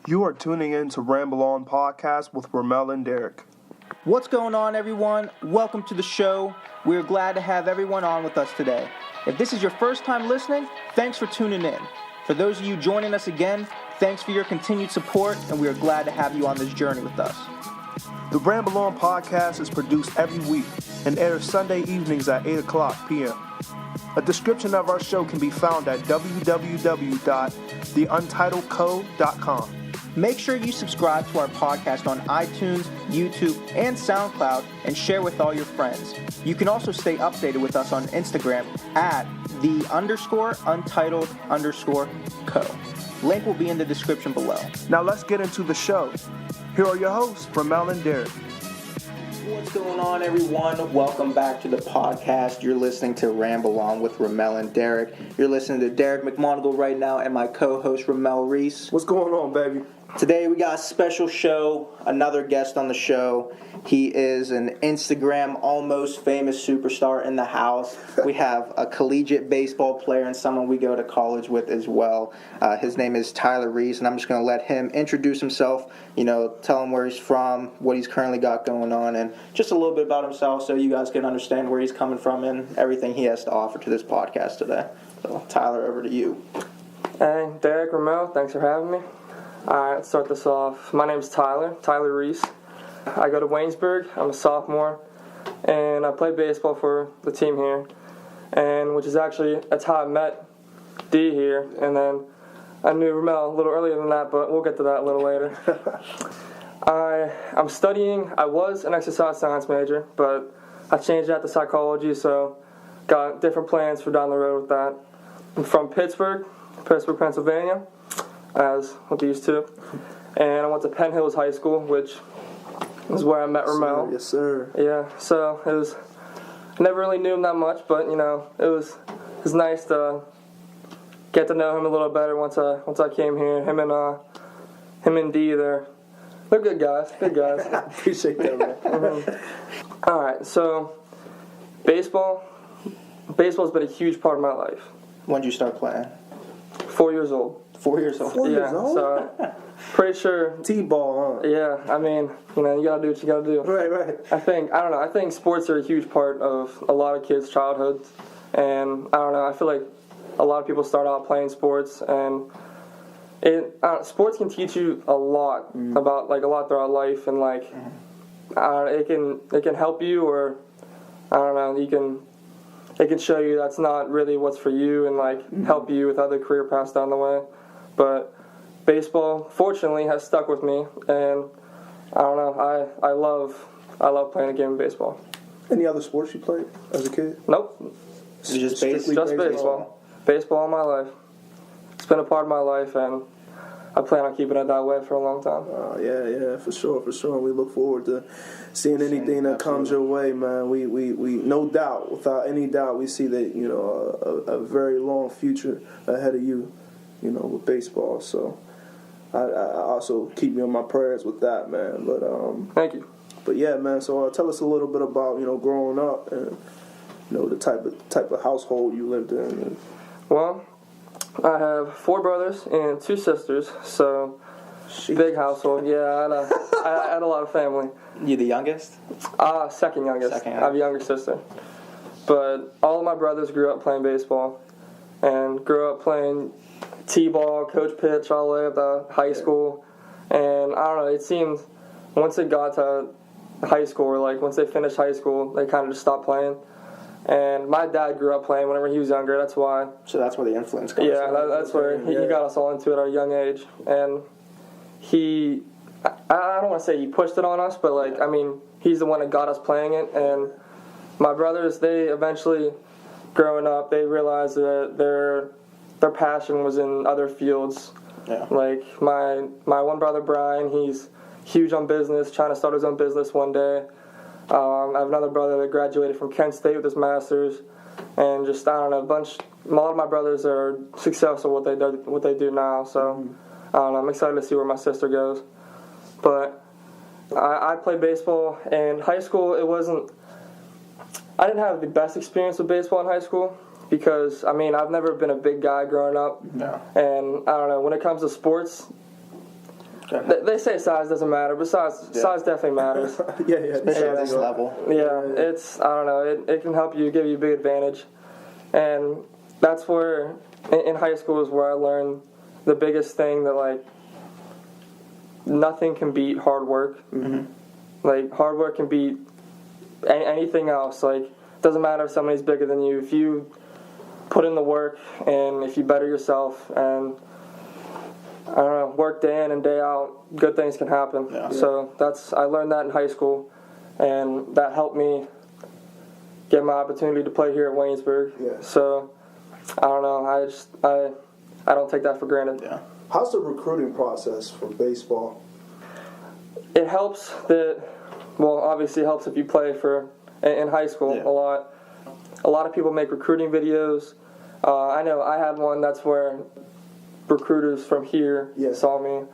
You are tuning in to Ramble On podcast with Roomel and Derek. What's going on, everyone? Welcome to the show. We're glad to have everyone on with us today. If this is your first time listening, thanks for tuning in. For those of you joining us again, thanks for your continued support, and we are glad to have you on this journey with us. The Ramble On podcast is produced every week and airs Sunday evenings at 8 o'clock p.m. A description of our show can be found at www.theuntitledco.com. Make sure you subscribe to our podcast on iTunes, YouTube, and SoundCloud, and share with all your friends. You can also stay updated with us on Instagram at _untitled_co. Link will be in the description below. Now let's get into the show. Here are your hosts, Roomel and Derek. What's going on, everyone? Welcome back to the podcast. You're listening to Ramble On with Roomel and Derek. You're listening to Derek McMonagle right now and my co-host, Reis. What's going on, baby? Today we got a special show, another guest on the show. He is an Instagram almost famous superstar in the house. We have a collegiate baseball player and someone we go to college with as well. His name is Tyler Reis, and I'm just going to let him introduce himself, tell him where he's from, what he's currently got going on, and just a little bit about himself so you guys can understand where he's coming from and everything he has to offer to this podcast today. So, Tyler, over to you. Hey, Derek, Roomel, thanks for having me. All right, let's start this off. My name's Tyler Reis. I go to Waynesburg. I'm a sophomore, and I play baseball for the team here, and that's how I met D here, and then I knew Roomel a little earlier than that, but we'll get to that a little later. I'm studying. I was an exercise science major, but I changed that to psychology, so got different plans for down the road with that. I'm from Pittsburgh, Pennsylvania, as with these two, and I went to Penn Hills High School, which is where I met Roomel. Yes, sir. Yeah, so I never really knew him that much, but it was nice to get to know him a little better once I came here. Him and D, they're good guys. Appreciate that, man. Mm-hmm. All right, so baseball's been a huge part of my life. When did you start playing? 4 years old. 4 years old. 4 years old? So pretty sure. T-ball, huh? Yeah, I mean, you gotta do what you gotta do. Right. I think sports are a huge part of a lot of kids' childhoods, and I feel like a lot of people start out playing sports, and sports can teach you a lot about a lot throughout life, and it can help you, or it can show you that's not really what's for you, and help you with other career paths down the way. But baseball, fortunately, has stuck with me, and I love playing a game of baseball. Any other sports you played as a kid? Nope. Just baseball. Baseball all my life. It's been a part of my life, and I plan on keeping it that way for a long time. Yeah, for sure. We look forward to seeing anything that comes your way, man. We no doubt, without any doubt, we see that a very long future ahead of you, with baseball. So I also keep me on my prayers with that, man. But thank you. But yeah, man. So tell us a little bit about growing up and the type of household you lived in. Well, I have 4 brothers and 2 sisters, so big household. Yeah, I had a lot of family. You the youngest? Second youngest. I have a younger sister. But all of my brothers grew up playing baseball and grew up playing T-ball, coach pitch all the way up to high school. And it seemed once it got to high school, or once they finished high school, they kind of just stopped playing. And my dad grew up playing whenever he was younger. That's why. So that's where the influence comes from. Yeah, that's where he got us all into it at a young age. And I don't want to say he pushed it on us, but he's the one that got us playing it. And my brothers, they eventually, growing up, they realized that their passion was in other fields. Yeah. My one brother Brian, he's huge on business, trying to start his own business one day. I have another brother that graduated from Kent State with his master's, and just a lot of my brothers are successful what they do now. So I'm excited to see where my sister goes. But I played baseball in high school. I didn't have the best experience with baseball in high school because I've never been a big guy growing up. No. And when it comes to sports, They say size doesn't matter, but size definitely matters. Yeah. Especially at this level. Yeah, it's, I don't know, it can help you, give you a big advantage. And that's where, in high school is where I learned the biggest thing that, like, nothing can beat hard work. Like, hard work can beat anything else. Like, it doesn't matter if somebody's bigger than you. If you put in the work and if you better yourself and, I don't know, work day in and day out, good things can happen. Yeah. So I learned that in high school, and that helped me get my opportunity to play here at Waynesburg. Yeah. So, I don't know, I don't take that for granted. Yeah. How's the recruiting process for baseball? It helps that, well, obviously it helps if you play in high school a lot. A lot of people make recruiting videos. I know I had one that's where recruiters from here saw me.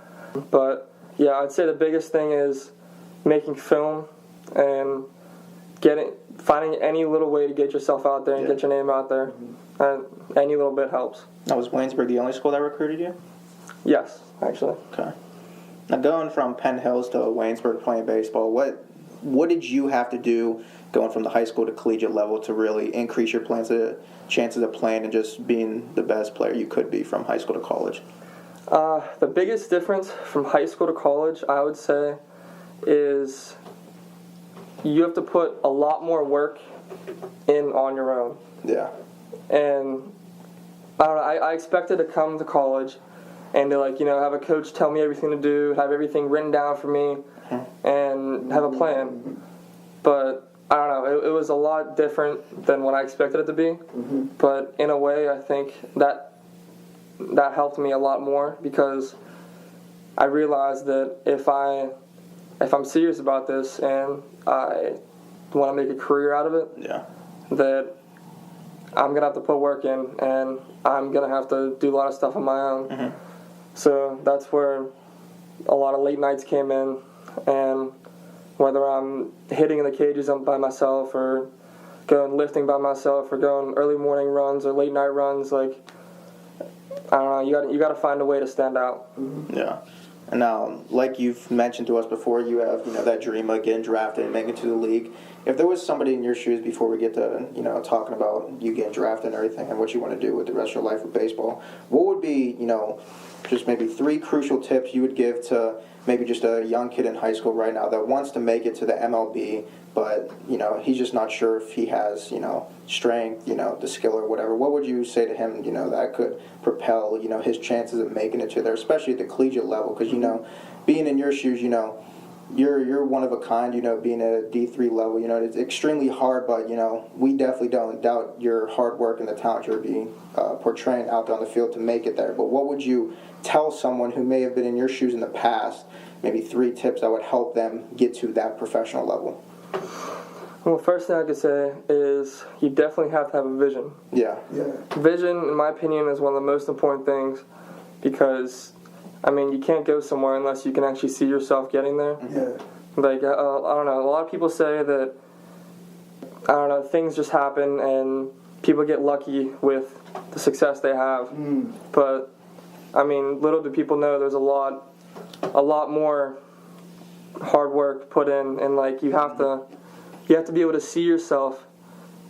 But, yeah, I'd say the biggest thing is making film and finding any little way to get yourself out there and get your name out there. And any little bit helps. Now, was Waynesburg the only school that recruited you? Yes, actually. Okay. Now, going from Penn Hills to Waynesburg playing baseball, what did you have to do going from the high school to collegiate level to really increase your chances of playing and just being the best player you could be from high school to college? The biggest difference from high school to college, I would say, is you have to put a lot more work in on your own. Yeah. And I don't know, I expected to come to college and to, like, you know, have a coach tell me everything to do, have everything written down for me, and have a plan. But I don't know, it was a lot different than what I expected it to be. But in a way, I think that helped me a lot more, because I realized that if I'm serious about this and I want to make a career out of it, that I'm going to have to put work in, and I'm going to have to do a lot of stuff on my own. So that's where a lot of late nights came in, and whether I'm hitting in the cages by myself or going lifting by myself or going early morning runs or late night runs, like, I don't know, you got to find a way to stand out. Yeah. And now, like you've mentioned to us before, you have, you know, that dream of getting drafted and making it to the league. If there was somebody in your shoes before we get to, you know, talking about you getting drafted and everything and what you want to do with the rest of your life with baseball, what would be, you know, just maybe 3 crucial tips you would give to maybe just a young kid in high school right now that wants to make it to the MLB, but, you know, he's just not sure if he has, you know, strength, you know, the skill or whatever. What would you say to him, you know, that could propel, you know, his chances of making it to there, especially at the collegiate level? Because, you know, being in your shoes, you know, you're one of a kind, you know, being at a D3 level, you know, it's extremely hard, but, you know, we definitely don't doubt your hard work and the talent you're being portraying out there on the field to make it there. But what would you tell someone who may have been in your shoes in the past, maybe 3 tips that would help them get to that professional level? Well, first thing I could say is you definitely have to have a vision. Yeah. Vision, in my opinion, is one of the most important things, because, I mean, you can't go somewhere unless you can actually see yourself getting there. Like, I don't know, a lot of people say that, I don't know, things just happen and people get lucky with the success they have. But, I mean, little do people know there's a lot more hard work put in, and, like, you have to be able to see yourself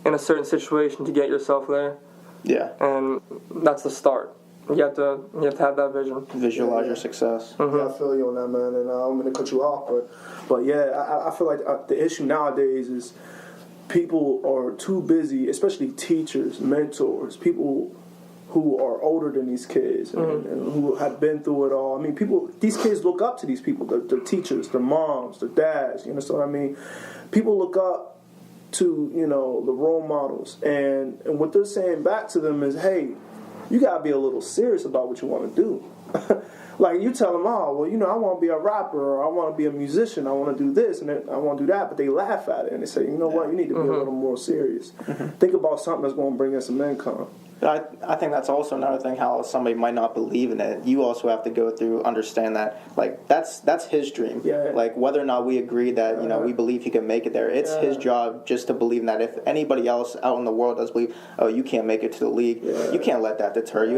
in a certain situation to get yourself there. Yeah. And that's the start. You have to have that vision. Visualize your success. Yeah, I feel you on that, man. And I'm going to cut you off, but yeah, I feel like the issue nowadays is people are too busy, especially teachers, mentors, people who are older than these kids and who have been through it all. I mean, these kids look up to these people, the teachers, the moms, the dads. You understand what I mean? People look up to, you know, the role models, and what they're saying back to them is, hey, you gotta be a little serious about what you want to do. Like, you tell them, oh, well, you know, I want to be a rapper, or I want to be a musician, I want to do this, and I want to do that, but they laugh at it, and they say, you know what, you need to be a little more serious. Think about something that's going to bring in some income. I think that's also another thing, how somebody might not believe in it. You also have to go through, understand that, like, that's his dream. Yeah. Like, whether or not we agree that, we believe he can make it there, it's his job just to believe in that. If anybody else out in the world does believe, oh, you can't make it to the league, you can't let that deter you.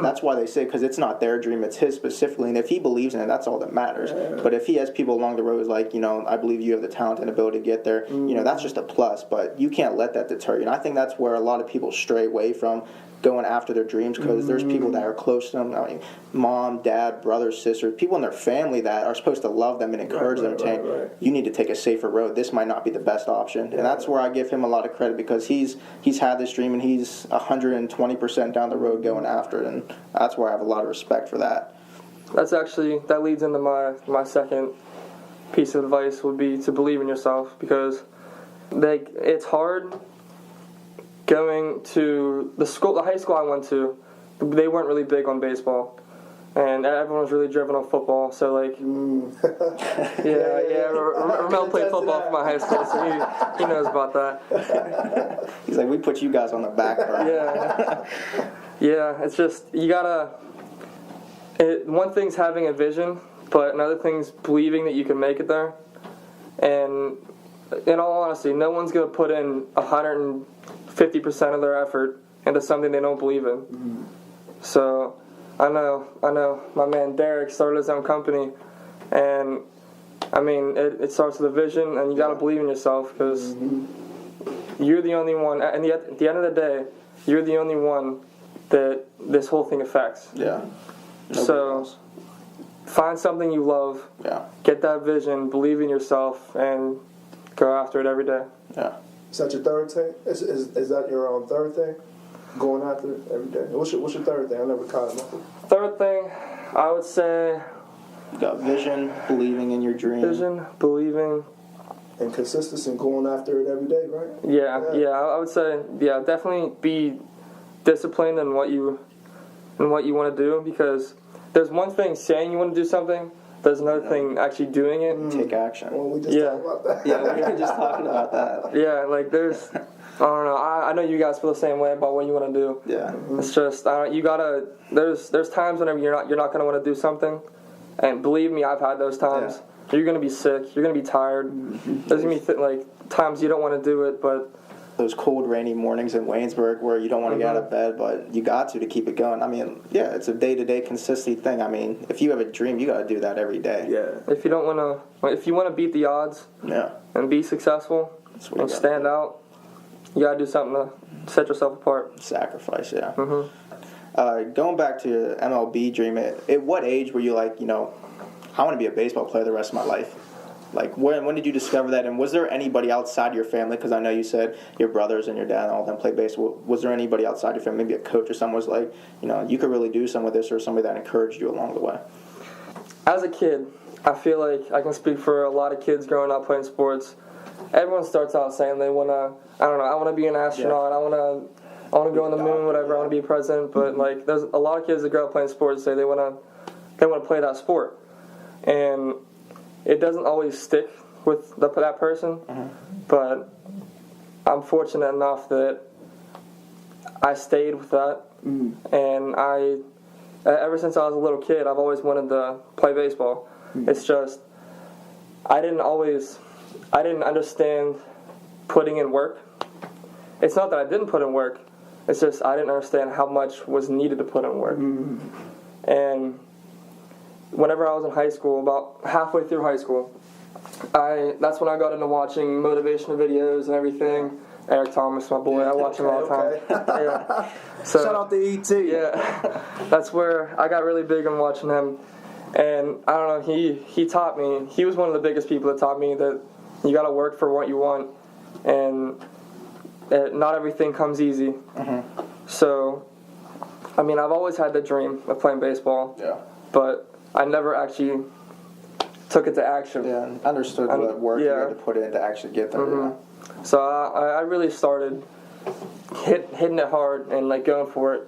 That's why they say, because it's not their dream, it's his specifically. And if he believes in it, that's all that matters. But if he has people along the road like, I believe you have the talent and ability to get there, that's just a plus. But you can't let that deter you. And I think that's where a lot of people stray away from going after their dreams, because there's people that are close to them. I mean, mom, dad, brothers, sisters, people in their family that are supposed to love them and encourage them, saying, you need to take a safer road. This might not be the best option. And that's where I give him a lot of credit, because he's had this dream and he's 120% down the road going after it. And that's where I have a lot of respect for that. That leads into my second piece of advice, would be to believe in yourself, because it's hard going to the high school I went to. They weren't really big on baseball, and everyone was really driven on football. So Roomel played football for my high school, so he knows about that. He's like, we put you guys on the back burner. Yeah. It's just one thing's having a vision, but another thing's believing that you can make it there. And in all honesty, no one's gonna put in 150% of their effort into something they don't believe in. So I know my man Derek started his own company, and I mean it starts with a vision, and you got to believe in yourself, because you're the only one, and at the end of the day, you're the only one that this whole thing affects. So find something you love, get that vision, believe in yourself, and go after it every day. Is that your third thing? Is that your third thing? Going after it every day. What's your third thing? I never caught it. Third thing, I would say, you got vision, believing in your dream. Vision, believing, and consistency, and going after it every day, right? Yeah. I would say, definitely be disciplined in what you want to do, because there's one thing saying you want to do something. There's another thing actually doing it. Take action. Well, we just talked about that. Yeah, we were just talking about that. Yeah, like there's, I don't know. I know you guys feel the same way about what you want to do. Yeah. It's just you gotta. There's times whenever you're not gonna want to do something, and believe me, I've had those times. You're gonna be sick. You're gonna be tired. There's gonna be times you don't want to do it, but those cold, rainy mornings in Waynesburg where you don't want to get out of bed, but you got to keep it going. I mean, it's a day-to-day consistent thing. I mean, if you have a dream, you got to do that every day. Yeah. If you want to beat the odds, and be successful and stand out, you got to do something to set yourself apart. Sacrifice, going back to your MLB dream, at what age were you like, I want to be a baseball player the rest of my life? Like, when did you discover that? And was there anybody outside your family? Because I know you said your brothers and your dad and all of them play baseball. Was there anybody outside your family, maybe a coach or someone was like, you could really do something with this, or somebody that encouraged you along the way? As a kid, I feel like I can speak for a lot of kids growing up playing sports. Everyone starts out saying they want to, I want to be an astronaut. I want to go on the moon, whatever. I want to be a president. But there's a lot of kids that grow up playing sports say they want to play that sport. And it doesn't always stick with that person, but I'm fortunate enough that I stayed with that, and ever since I was a little kid, I've always wanted to play baseball. It's just I didn't understand putting in work. It's not that I didn't put in work, it's just I didn't understand how much was needed to put in work. And whenever I was in high school, about halfway through high school, that's when I got into watching motivational videos and everything. Eric Thomas, my boy, I watch him all the time. So, shout out to ET. Yeah, that's where I got really big on watching him. And I don't know, he taught me, he was one of the biggest people that taught me that you got to work for what you want, and not everything comes easy. So, I mean, I've always had the dream of playing baseball, but I never actually took it to action. Yeah, understood what work you had to put in to actually get there. So I really started hitting it hard and going for it,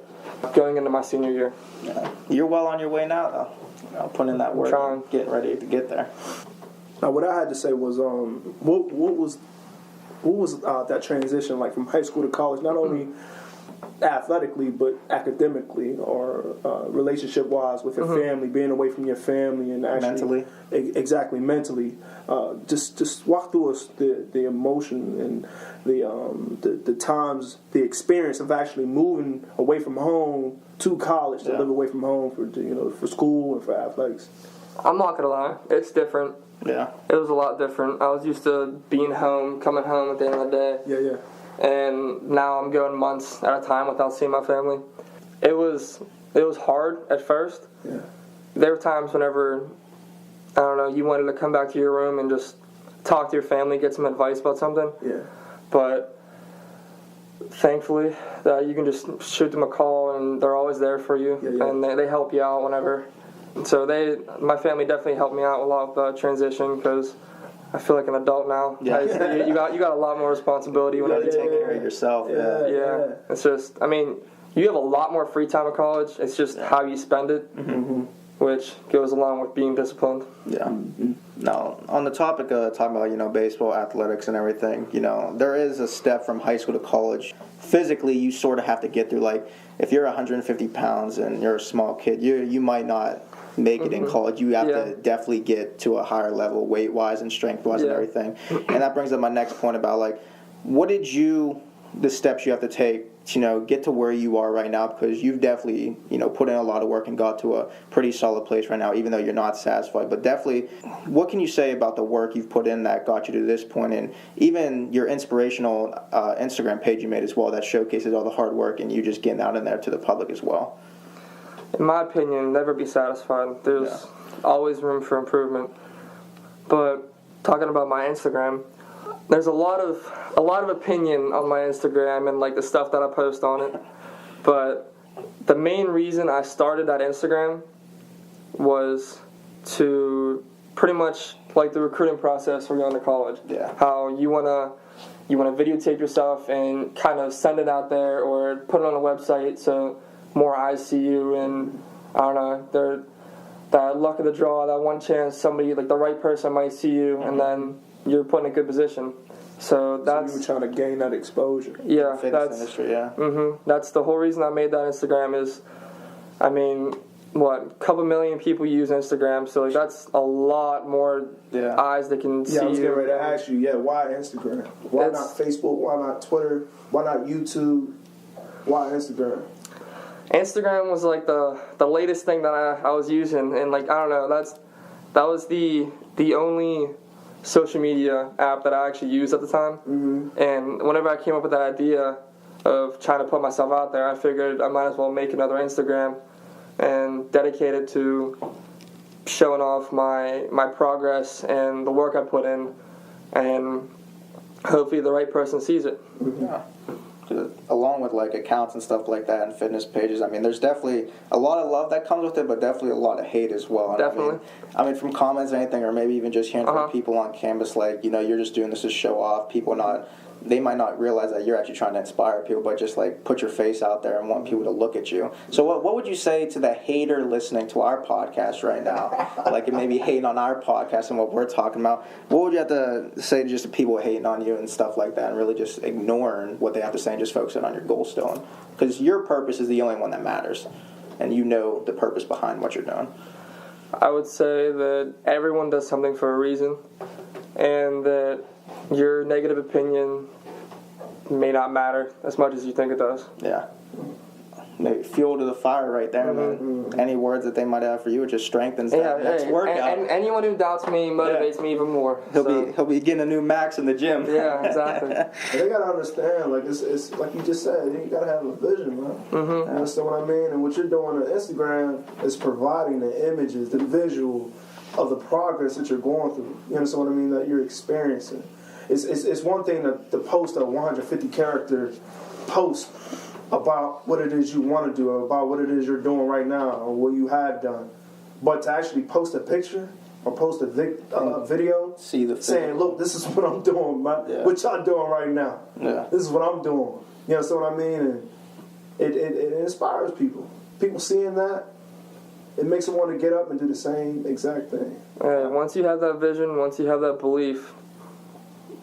going into my senior year. Yeah. You're well on your way now, though. Putting in that work, and getting ready to get there. Now, what I had to say was, what was that transition like from high school to college? Not only athletically, but academically or relationship-wise with your family, being away from your family, and actually Mentally. Exactly, mentally. Just walk through us the emotion and the times, the experience of actually moving away from home to college to live away from home for school and for athletics. I'm not gonna lie, it's different. Yeah. It was a lot different. I was used to being home, coming home at the end of the day. Yeah. And now I'm going months at a time without seeing my family. It was hard at first. Yeah. There were times whenever, I don't know, you wanted to come back to your room and just talk to your family, get some advice about something. Yeah. But thankfully, you can just shoot them a call and they're always there for you. Yeah. And they help you out whenever. So my family definitely helped me out a lot with the transition because I feel like an adult now. Yeah. You got a lot more responsibility You whenever gotta take care of yourself. Yeah. It's just, I mean, you have a lot more free time at college. It's just how you spend it, which goes along with being disciplined. Yeah. Now, on the topic of talking about, baseball, athletics, and everything, there is a step from high school to college. Physically, you sort of have to get through, like, if you're 150 pounds and you're a small kid, you might not make it in college. You have to definitely get to a higher level weight-wise and strength-wise and everything. And that brings up my next point about, like, what did the steps you have to take to, get to where you are right now, because you've definitely, put in a lot of work and got to a pretty solid place right now, even though you're not satisfied. But definitely, what can you say about the work you've put in that got you to this point, and even your inspirational Instagram page you made as well that showcases all the hard work and you just getting out in there to the public as well? In my opinion, never be satisfied. There's always room for improvement. But talking about my Instagram, there's a lot of opinion on my Instagram and like the stuff that I post on it. But the main reason I started that Instagram was to pretty much like the recruiting process for going to college. Yeah. How you wanna videotape yourself and kind of send it out there or put it on a website so more eyes see you, and I don't know, that luck of the draw, that one chance somebody, like the right person might see you, and then you're put in a good position. So that's... So you were trying to gain that exposure. Yeah, Fitness industry, yeah. That's the whole reason I made that Instagram is, I mean, a couple million people use Instagram, so like that's a lot more eyes that can see you. Yeah, I was getting ready to ask you, why Instagram? Why not Facebook? Why not Twitter? Why not YouTube? Why Instagram? Instagram was like the latest thing that I was using, and like I don't know, that was the only social media app that I actually used at the time. And whenever I came up with that idea of trying to put myself out there, I figured I might as well make another Instagram and dedicate it to showing off my progress and the work I put in, and hopefully the right person sees it. Yeah. Along with like accounts and stuff like that and fitness pages, I mean, there's definitely a lot of love that comes with it, but definitely a lot of hate as well. And Definitely. I mean, from comments or anything, or maybe even just hearing from people on campus, like, you're just doing this to show off. They might not realize that you're actually trying to inspire people, but just like put your face out there and want people to look at you. So what would you say to the hater listening to our podcast right now? Like, it maybe hating on our podcast and what we're talking about. What would you have to say to just the people hating on you and stuff like that, and really just ignoring what they have to say and just focusing on your goal still? Because your purpose is the only one that matters, and you know the purpose behind what you're doing. I would say that everyone does something for a reason, and that your negative opinion may not matter as much as you think it does. Yeah. Maybe fuel to the fire right there, man. Any words that they might have for you, it just strengthens that next workout. And anyone who doubts me motivates me even more. He'll be getting a new max in the gym. Yeah, exactly. They gotta understand, like it's like you just said, you gotta have a vision, man. You understand what I mean? And what you're doing on Instagram is providing the images, the visual of the progress that you're going through. You understand what I mean? That you're experiencing. It's one thing to post a 150 character post about what it is you want to do, or about what it is you're doing right now, or what you have done. But to actually post a picture or post a video, see the saying, "Look, this is what I'm doing, man. What y'all doing right now? This is what I'm doing." You understand what I mean? And it inspires people. People seeing that, it makes them want to get up and do the same exact thing. Once you have that vision, once you have that belief,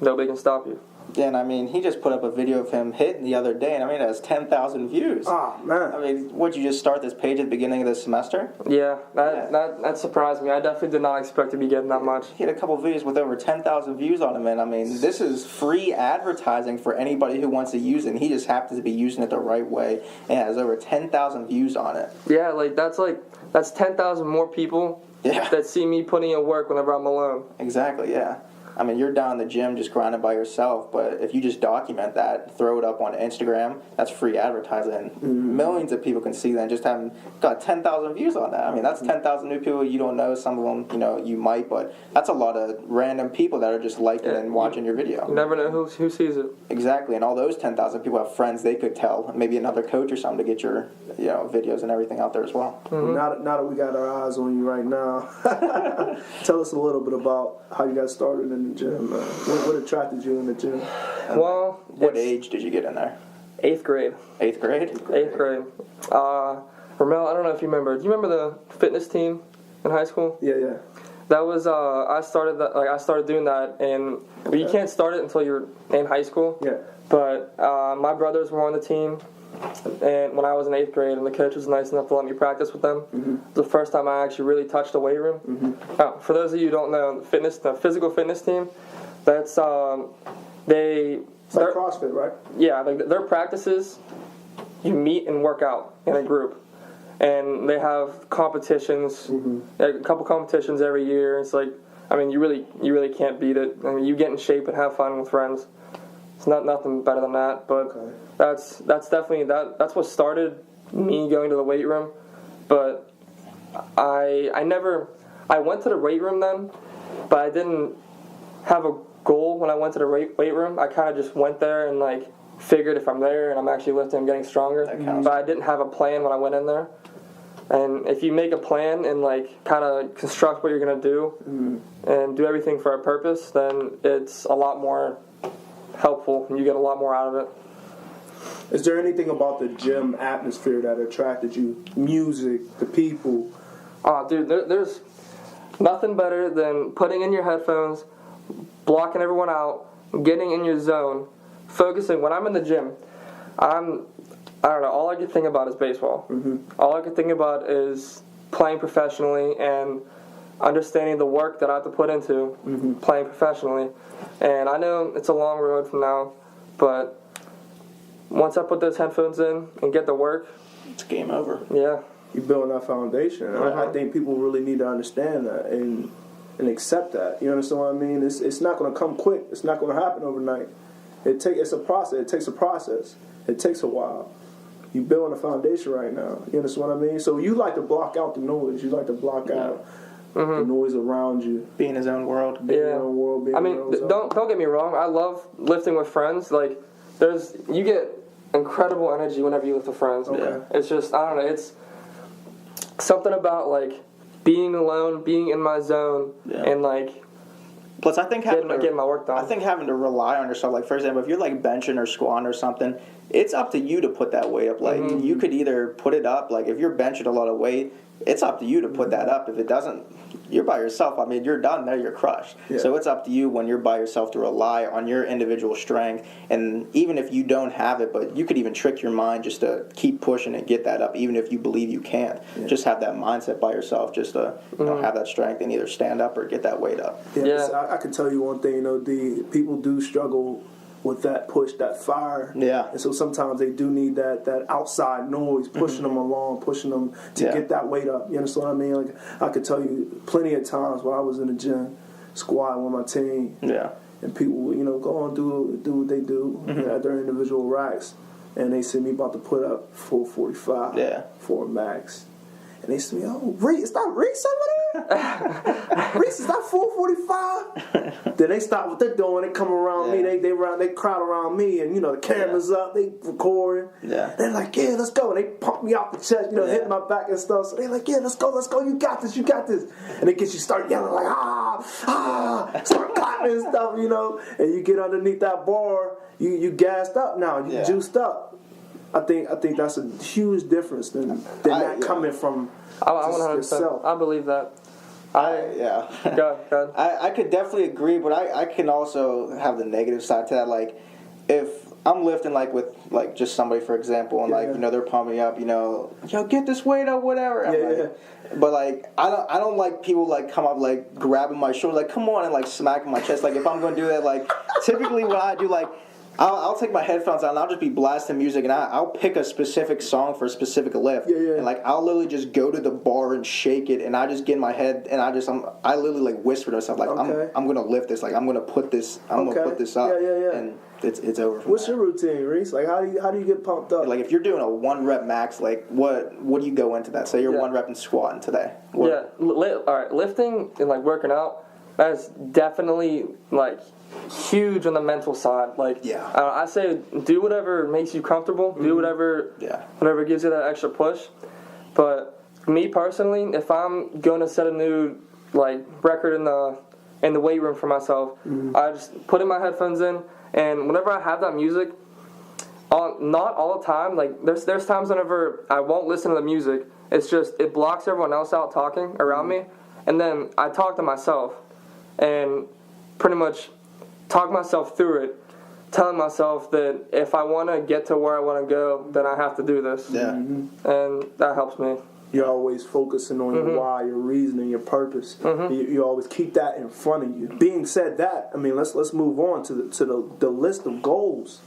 nobody can stop you. Yeah, and I mean, he just put up a video of him hitting the other day, and I mean, it has 10,000 views. Oh, man. I mean, would you just start this page at the beginning of the semester? Yeah, that surprised me. I definitely did not expect to be getting that much. He had a couple of videos with over 10,000 views on them, and I mean, this is free advertising for anybody who wants to use it, and he just happens to be using it the right way, and has over 10,000 views on it. Yeah, that's 10,000 more people that see me putting in work whenever I'm alone. Exactly, yeah. I mean, you're down in the gym just grinding by yourself, but if you just document that, throw it up on Instagram, that's free advertising. Millions of people can see that and just having got 10,000 views on that. I mean, that's 10,000 new people you don't know. Some of them, you know, you might, but that's a lot of random people that are just liking and watching your video. You never know who sees it. Exactly, and all those 10,000 people have friends they could tell, maybe another coach or something to get your, you know, videos and everything out there as well. Now that we got our eyes on you right now, tell us a little bit about how you got started in the gym. What attracted you in the gym? Well, what age did you get in there? 8th grade. 8th grade? 8th grade. Ramel, I don't know if you remember. Do you remember the fitness team in high school? Yeah. That was I started doing that, and you can't start it until you're in high school. Yeah. But my brothers were on the team, and when I was in 8th grade, and the coach was nice enough to let me practice with them. The first time I actually really touched the weight room. For those of you who don't know, the physical fitness team, that's It's like CrossFit, right? Yeah, like their practices, you meet and work out in a group, and they have competitions, a couple competitions every year. It's like, I mean, you really can't beat it. I mean, you get in shape and have fun with friends. It's nothing better than that. But that's definitely that's what started me going to the weight room. But I went to the weight room then, but I didn't have a goal when I went to the weight room. I kind of just went there and like figured if I'm there and I'm actually lifting, I'm getting stronger. But I didn't have a plan when I went in there. And if you make a plan and like kind of construct what you're gonna do and do everything for a purpose, then it's a lot more helpful and you get a lot more out of it. Is there anything about the gym atmosphere that attracted you? Music, the people? Oh, dude, there's nothing better than putting in your headphones, blocking everyone out, getting in your zone, focusing. When I'm in the gym, I don't know, all I can think about is baseball. All I can think about is playing professionally and understanding the work that I have to put into playing professionally. And I know it's a long road from now, but once I put those headphones in and get to work, it's game over. Yeah. You're building that foundation. I think people really need to understand that and accept that. You understand what I mean? It's not going to come quick. It's not going to happen overnight. It's a process. It takes a process. It takes a while. You're building a foundation right now. You understand what I mean? So you like to block out the noise. You like to block out the noise around you. Be in his own world. Be in your own world. I mean, don't get me wrong. I love lifting with friends. Like, you get incredible energy whenever you lift with friends. Okay. It's just, I don't know. It's something about like being alone, being in my zone, and like. Plus, I think getting my work done. I think having to rely on yourself, like for example, if you're like benching or squatting or something, it's up to you to put that weight up. Like you could either put it up, like if you're benching a lot of weight, it's up to you to put that up. If it doesn't, you're by yourself. I mean, you're done there, you're crushed. Yeah. So it's up to you when you're by yourself to rely on your individual strength. And even if you don't have it, but you could even trick your mind just to keep pushing and get that up, even if you believe you can't. Yeah. Just have that mindset by yourself, just to have that strength and either stand up or get that weight up. Yeah. I can tell you one thing, the people do struggle with that push, that fire. Yeah. And so sometimes they do need that outside noise pushing them along, pushing them to get that weight up. You understand what I mean? Like I could tell you plenty of times while I was in the gym, squatting with my team. Yeah. And people would, go on do what they do at their individual racks. And they see me about to put up 445 for a max. And they see me, Reis, is that Reis over there? Reis, is that 445? Then they stop what they're doing. They come around me. They crowd around me. And, the camera's up. They recording. Yeah. They're like, yeah, let's go. And they pump me out the chest, hitting my back and stuff. So they're like, yeah, let's go. You got this. And they get you start yelling like, start clapping and stuff, And you get underneath that bar. You gassed up now. You juiced up. I think that's a huge difference than that coming from yourself. I believe that. Yeah. Go. I could definitely agree, but I can also have the negative side to that. Like, if I'm lifting like with like just somebody, for example, and like they're pumping me up, yo, get this weight up, whatever. But like I don't like people like come up like grabbing my shoulder, like come on, and like smacking my chest. Like if I'm gonna do that, like typically what I do, like I'll take my headphones out and I'll just be blasting music, and I'll pick a specific song for a specific lift, and like I'll literally just go to the bar and shake it, and I just get in my head, and I literally like whisper to myself like I'm gonna lift this, like I'm gonna put this up, and it's over. What's your routine, Reis? Like how do you get pumped up? Like if you're doing a 1 rep max, like what do you go into that? Say you're 1 rep and squatting today. All right, lifting and like working out, that's definitely like huge on the mental side. Like I say do whatever makes you comfortable, do whatever gives you that extra push. But me personally, if I'm going to set a new like record in the weight room for myself, I just put in my headphones in, and whenever I have that music on, not all the time, like there's times whenever I won't listen to the music, it's just it blocks everyone else out talking around me, and then I talk to myself and pretty much talk myself through it, telling myself that if I want to get to where I want to go, then I have to do this. And that helps me. You're always focusing on your why, your reason, and your purpose. You always keep that in front of you. Being said that, I mean, let's move on to the list of goals.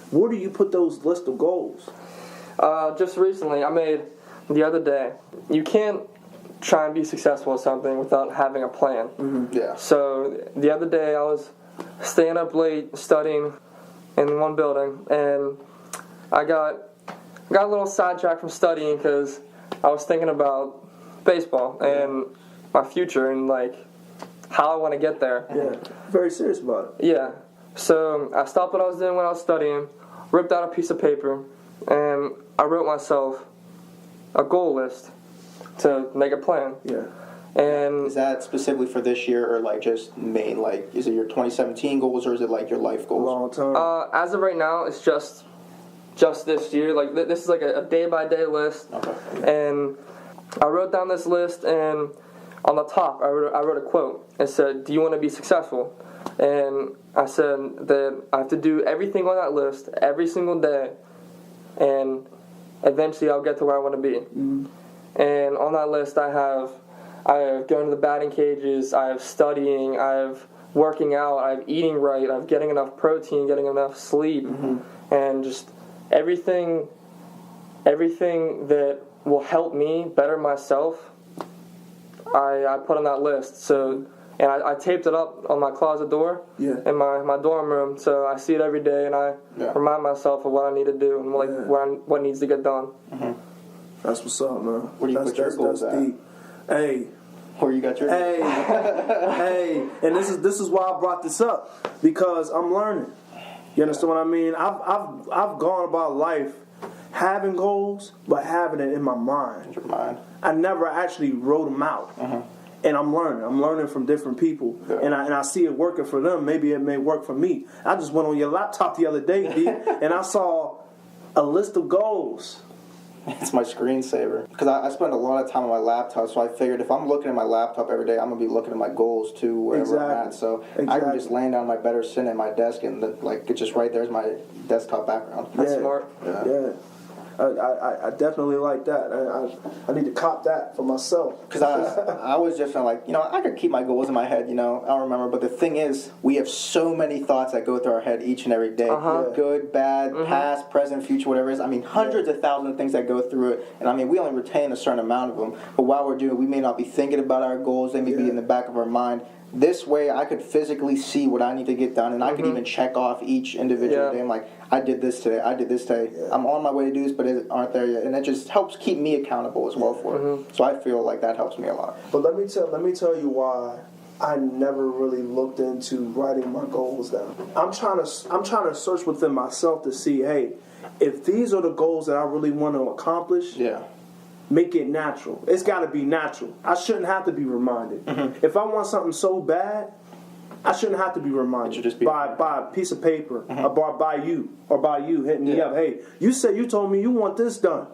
Where do you put those list of goals? Just recently, I made the other day. You can't try and be successful at something without having a plan. So the other day, I was staying up late studying in one building, and I got a little sidetracked from studying because I was thinking about baseball and my future and like how I want to get there. Very serious about it. So I stopped what I was doing when I was studying, ripped out a piece of paper, and I wrote myself a goal list to make a plan. And is that specifically for this year, or like just main, like is it your 2017 goals, or is it like your life goals? Long term. As of right now, it's just this year. Like this is like a day-by-day list. And I wrote down this list, and on the top I wrote a quote. It said, "Do you want to be successful?" And I said that I have to do everything on that list every single day, and eventually I'll get to where I want to be. And on that list I have going to the batting cages, I have studying, I have working out, I have eating right, I have getting enough protein, getting enough sleep, and just everything that will help me better myself, I put on that list. So, and I taped it up on my closet door in my dorm room, so I see it every day, and I remind myself of what I need to do and like what needs to get done. That's what's up, man. Where do you put your goals at? Deep. Hey. Where you got your Hey, and this is why I brought this up, because I'm learning. You understand what I mean? I've gone about life having goals, but having it in my mind. Your mind. I never actually wrote them out. And I'm learning. I'm learning from different people, and I see it working for them. Maybe it may work for me. I just went on your laptop the other day, D, and I saw a list of goals. It's my screensaver, because I spend a lot of time on my laptop, so I figured if I'm looking at my laptop every day, I'm going to be looking at my goals too, wherever I'm at. So I can just laying down my bed or sitting at my desk, and it's just right there's my desktop background. That's smart. I definitely like that. I need to cop that for myself. Because I was just like, I could keep my goals in my head, I don't remember. But the thing is, we have so many thoughts that go through our head each and every day. Good, bad, past, present, future, whatever it is. I mean, hundreds of thousands of things that go through it. And I mean, we only retain a certain amount of them. But while we're doing it, we may not be thinking about our goals. They may be in the back of our mind. This way, I could physically see what I need to get done, and I could even check off each individual day. I'm like, I did this today. I did this today. I'm on my way to do this, but it aren't there yet, and it just helps keep me accountable as well for it. So I feel like that helps me a lot. But let me tell you why I never really looked into writing my goals down. I'm trying to search within myself to see, hey, if these are the goals that I really want to accomplish. Make it natural. It's got to be natural. I shouldn't have to be reminded. If I want something so bad, I shouldn't have to be reminded by a piece of paper or by you hitting me up. Hey, you told me you want this done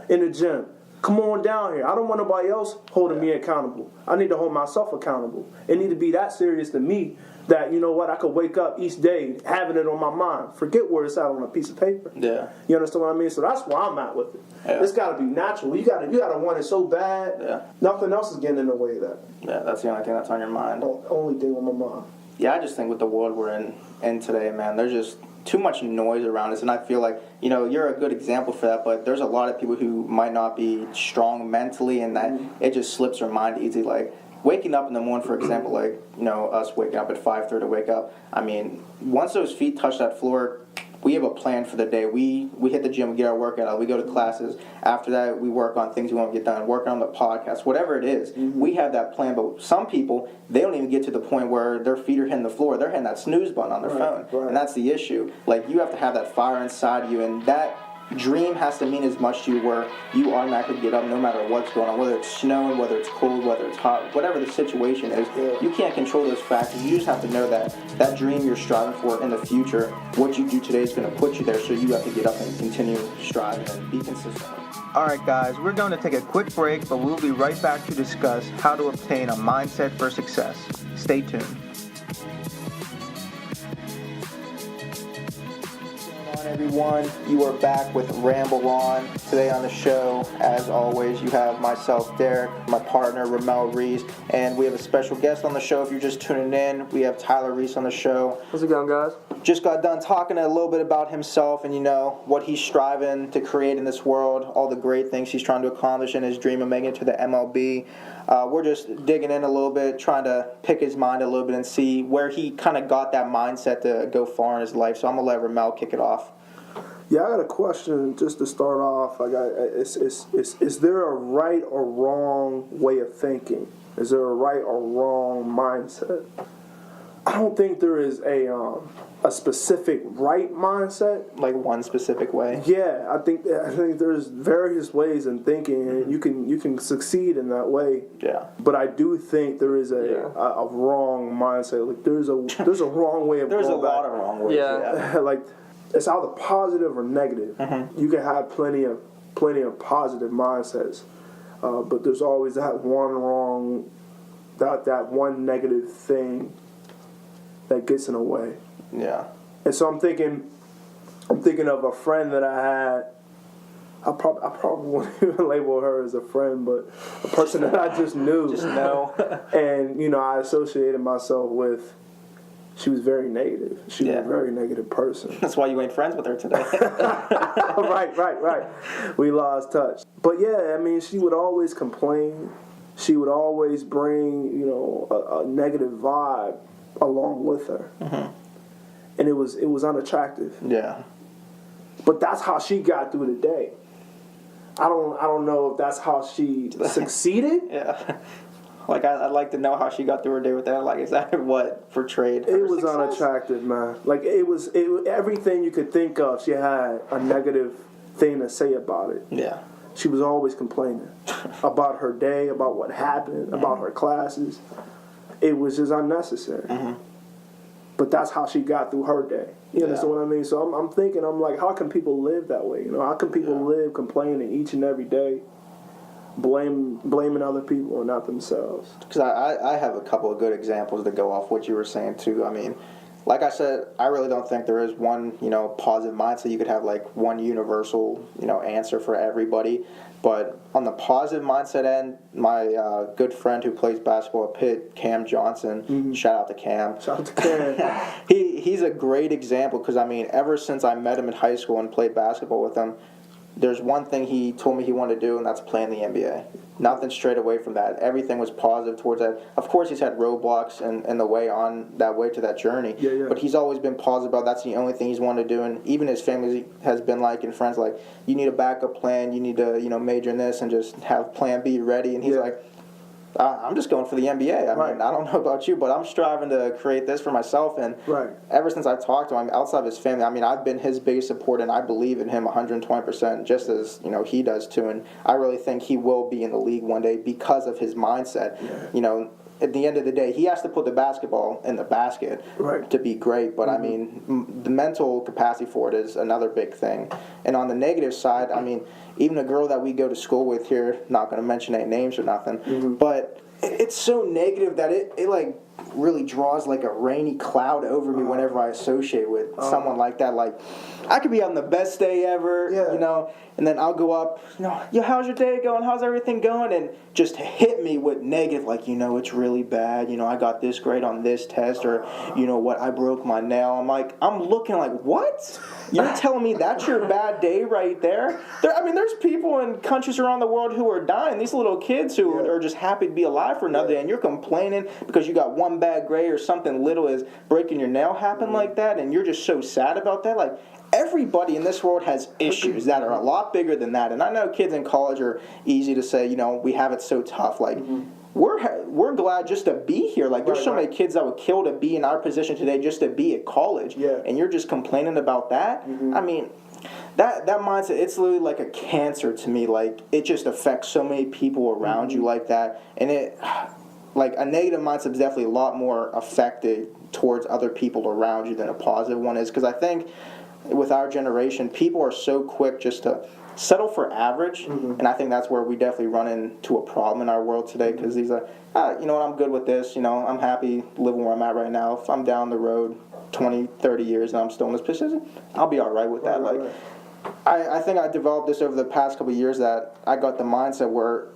in the gym. Come on down here. I don't want nobody else holding me accountable. I need to hold myself accountable. It need to be that serious to me that, you know what, I could wake up each day having it on my mind. Forget where it's at on a piece of paper. Yeah. You understand what I mean? So that's where I'm at with it. Yeah. It's got to be natural. You got to want it so bad. Yeah. Nothing else is getting in the way of that. Yeah, that's the only thing that's on your mind. Only thing on my mind. Yeah, I just think with the world we're in today, man, there's just too much noise around us, and I feel like, you know, you're a good example for that, but there's a lot of people who might not be strong mentally, and that it just slips their mind easy. Like, waking up in the morning, for example, like, you know, us waking up at 5:30 to wake up, I mean, once those feet touch that floor, we have a plan for the day. We hit the gym, we get our workout out, we go to classes. After that, we work on things we want to get done, working on the podcast, whatever it is. We have that plan, but some people, they don't even get to the point where their feet are hitting the floor. They're hitting that snooze button on their phone, and that's the issue. Like, you have to have that fire inside you, and that dream has to mean as much to you where you automatically get up no matter what's going on, whether it's snowing, whether it's cold, whether it's hot, whatever the situation is. You can't control those factors. You just have to know that that dream you're striving for in the future, what you do today is going to put you there, so you have to get up and continue striving and be consistent. All right, guys, we're going to take a quick break, but we'll be right back to discuss how to obtain a mindset for success. Stay tuned. Everyone, you are back with Ramble On. Today on the show, as always, you have myself, Derek, my partner, Reis, and we have a special guest on the show. If you're just tuning in, we have Tyler Reis on the show. How's it going, guys? Just got done talking a little bit about himself and, you know, what he's striving to create in this world, all the great things he's trying to accomplish in his dream of making it to the MLB. We're just digging in a little bit, trying to pick his mind a little bit and see where he kind of got that mindset to go far in his life. So I'm going to let Ramel kick it off. Yeah, I got a question just to start off. Is there a right or wrong way of thinking? Is there a right or wrong mindset? I don't think there is a specific right mindset. Like one specific way? Yeah, I think there's various ways in thinking, and you can succeed in that way. Yeah. But I do think there is a wrong mindset. Like there's a wrong way of there's going a lot of wrong ways. Yeah. like it's either positive or negative. You can have plenty of positive mindsets, but there's always that one wrong, that one negative thing that gets in the way. Yeah. And so I'm thinking of a friend that I had. I probably won't even label her as a friend, but a person that I just knew. Just know. And, you know, I associated myself with. She was very negative. She was a very negative person. That's why you ain't friends with her today. Right. We lost touch. But yeah, I mean, she would always complain. She would always bring, you know, a negative vibe along with her. And it was unattractive. Yeah. But that's how she got through the day. I don't know if that's how she succeeded. Yeah. Like, I'd like to know how she got through her day with that. Like, is that what portrayed her It was success? unattractive, man. Like, it was everything you could think of, she had a negative thing to say about it. Yeah. She was always complaining about her day, about what happened, about her classes. It was just unnecessary. But that's how she got through her day. You understand what I mean? So I'm thinking, I'm like, how can people live that way? You know, how can people live complaining each and every day? Blaming other people and not themselves. Because I have a couple of good examples to go off what you were saying too. I mean, like I said, I really don't think there is one, you know, positive mindset. You could have like one universal, you know, answer for everybody. But on the positive mindset end, my good friend who plays basketball at Pitt, Cam Johnson, shout out to Cam. Shout out to Cam. He's a great example because, I mean, ever since I met him in high school and played basketball with him, there's one thing he told me he wanted to do, and that's play in the NBA. Nothing straight away from that. Everything was positive towards that. Of course, he's had roadblocks in the way on that way to that journey. Yeah. But he's always been positive about that's the only thing he's wanted to do. And even his family has been like, and friends like, you need a backup plan. You need to, you know, major in this and just have plan B ready. And he's like, I'm just going for the NBA. I mean, I don't know about you, but I'm striving to create this for myself. And ever since I've talked to him, outside of his family, I mean, I've been his biggest supporter, and I believe in him 120%, just as, you know, he does too. And I really think he will be in the league one day because of his mindset. You know, at the end of the day, he has to put the basketball in the basket to be great. But I mean, the mental capacity for it is another big thing. And on the negative side, I mean, even a girl that we go to school with here, not going to mention any names or nothing, but it's so negative that it like really draws like a rainy cloud over me whenever I associate with someone like that. Like, I could be on the best day ever, you know, and then I'll go up, you know, yo, how's your day going? How's everything going? And just hit me with negative, like, you know, it's really bad. You know, I got this grade on this test, or, you know what, I broke my nail. I'm looking like, what? You're telling me that's your bad day right there? I mean, there's people in countries around the world who are dying. These little kids who are just happy to be alive for another day, and you're complaining because you got one bad grade or something little as breaking your nail happened like that, and you're just so sad about that. Like, everybody in this world has issues that are a lot bigger than that. And I know kids in college are easy to say, you know, we have it so tough. Like, we're glad just to be here. Like, there's so many kids that would kill to be in our position today just to be at college. And you're just complaining about that. I mean, that mindset, it's literally like a cancer to me. Like, it just affects so many people around you like that. And it, like, a negative mindset is definitely a lot more affected towards other people around you than a positive one is. Because I think with our generation, people are so quick just to settle for average, and I think that's where we definitely run into a problem in our world today, because these are, you know what, I'm good with this, you know, I'm happy living where I'm at right now. If I'm down the road 20, 30 years and I'm still in this position, I'll be all right with that. I think I developed this over the past couple of years, that I got the mindset where,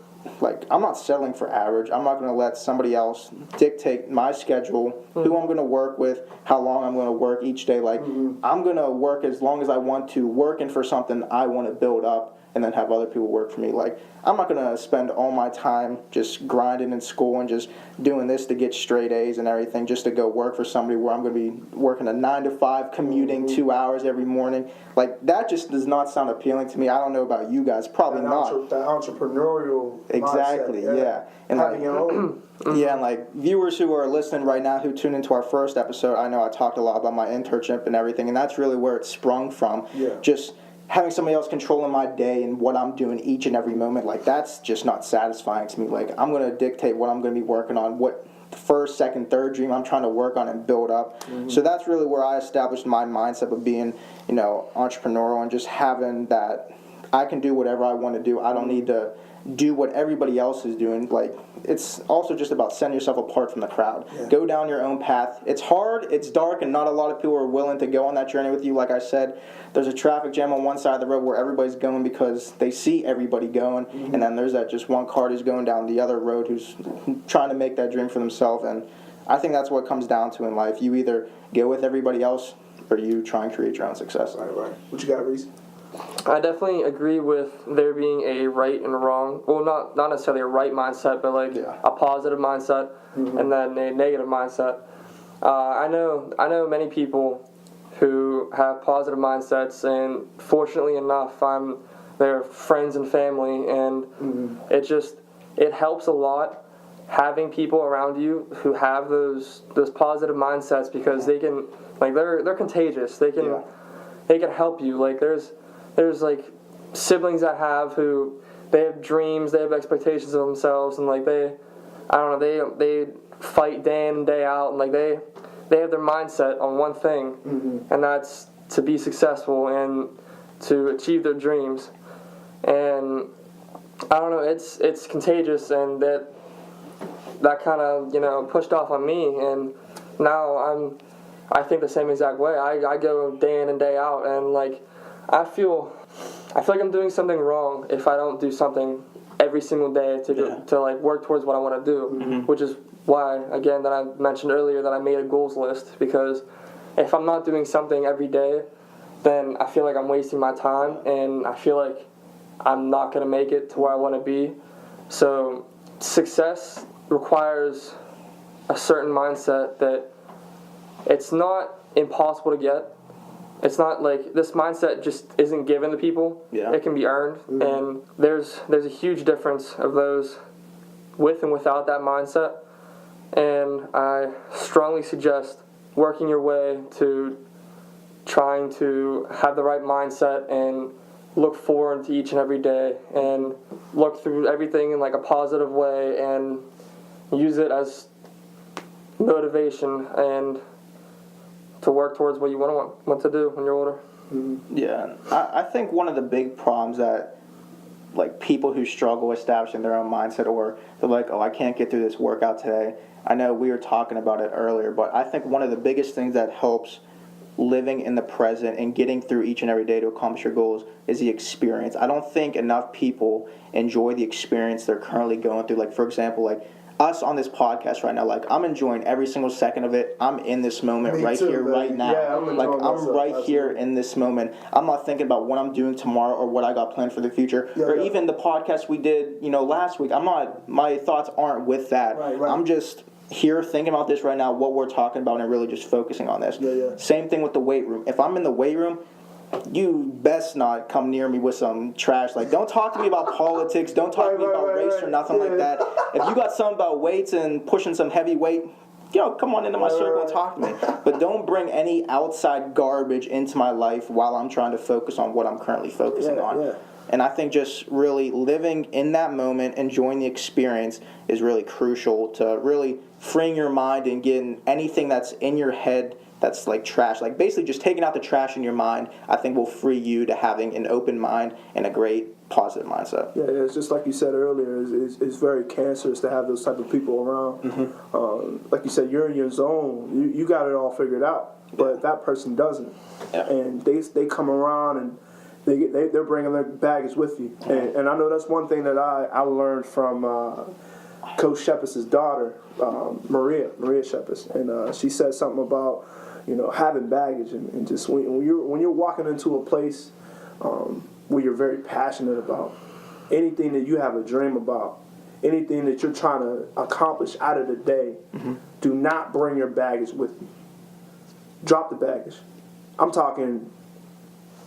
like, I'm not settling for average. I'm not going to let somebody else dictate my schedule, who I'm going to work with, how long I'm going to work each day. Like, I'm going to work as long as I want to, working for something I want to build up, and then have other people work for me. Like, I'm not going to spend all my time just grinding in school and just doing this to get straight A's and everything, just to go work for somebody where I'm going to be working a 9 to 5, commuting 2 hours every morning. Like, that just does not sound appealing to me. I don't know about you guys, probably not. That entrepreneurial exactly, mindset, And having your own. and like, viewers who are listening right now who tuned into our first episode, I know I talked a lot about my internship and everything, and that's really where it sprung from. Just having somebody else controlling my day and what I'm doing each and every moment, like, that's just not satisfying to me. Like, I'm going to dictate what I'm going to be working on, what first, second, third dream I'm trying to work on and build up. So that's really where I established my mindset of being, you know, entrepreneurial, and just having that I can do whatever I want to do. I don't need to do what everybody else is doing. Like, it's also just about setting yourself apart from the crowd. Go down your own path. It's hard, it's dark, and not a lot of people are willing to go on that journey with you. Like I said, there's a traffic jam on one side of the road where everybody's going because they see everybody going, and then there's that just one car who's going down the other road who's trying to make that dream for themselves. And I think that's what it comes down to in life. You either go with everybody else, or you try and create your own success. Right. What you got, Reis? I definitely agree with there being a right and wrong. Well, not necessarily a right mindset, but like a positive mindset, and then a negative mindset. I know many people who have positive mindsets, and fortunately enough, I'm their friends and family, and it helps a lot having people around you who have those positive mindsets, because they can, like, they're contagious. They can help you. Like, there's like siblings I have who they have dreams, they have expectations of themselves, and like they fight day in and day out, and like they have their mindset on one thing, and that's to be successful and to achieve their dreams. And I don't know, it's contagious, and that kind of, you know, pushed off on me, and now I think the same exact way. I go day in and day out, and like I feel like I'm doing something wrong if I don't do something every single day to like work towards what I want to do, which is why, again, that I mentioned earlier that I made a goals list, because if I'm not doing something every day, then I feel like I'm wasting my time, and I feel like I'm not going to make it to where I want to be. So success requires a certain mindset that it's not impossible to get. It's not like this mindset just isn't given to people. It can be earned, and there's a huge difference of those with and without that mindset. And I strongly suggest working your way to trying to have the right mindset and look forward to each and every day and look through everything in like a positive way and use it as motivation and to work towards what you want to do when you're older. Yeah, I think one of the big problems that like people who struggle establishing their own mindset, or they're like, oh, I can't get through this workout today. I know we were talking about it earlier, but I think one of the biggest things that helps living in the present and getting through each and every day to accomplish your goals is the experience. I don't think enough people enjoy the experience they're currently going through. Like, for example, like us on this podcast right now, like I'm enjoying every single second of it. I'm in this moment Me right too, here, man. right now. Yeah, I'm like enjoying I'm myself, right here absolutely. in this moment. I'm not thinking about what I'm doing tomorrow or what I got planned for the future, or even the podcast we did, last week. My thoughts aren't with that. Right. I'm just here thinking about this right now, what we're talking about, and really just focusing on this. Yeah. Same thing with the weight room. If I'm in the weight room, you best not come near me with some trash. Like, don't talk to me about politics. Don't talk to me about race or nothing like that. If you got something about weights and pushing some heavy weight, come on into my circle and talk to me. But don't bring any outside garbage into my life while I'm trying to focus on what I'm currently focusing on. Yeah. And I think just really living in that moment, enjoying the experience is really crucial to really freeing your mind and getting anything that's in your head that's like trash. Like basically just taking out the trash in your mind, I think will free you to having an open mind and a great positive mindset. Yeah, it's just like you said earlier. It's very cancerous to have those type of people around. Like you said, you're in your zone. You got it all figured out, but that person doesn't. Yeah. And they come around and they're bringing their baggage with you. And I know that's one thing that I learned from Coach Shepard's daughter, Maria Shepard, and she said something about having baggage and just when you're walking into a place where you're very passionate about anything that you have a dream about, anything that you're trying to accomplish out of the day, do not bring your baggage with you. Drop the baggage. I'm talking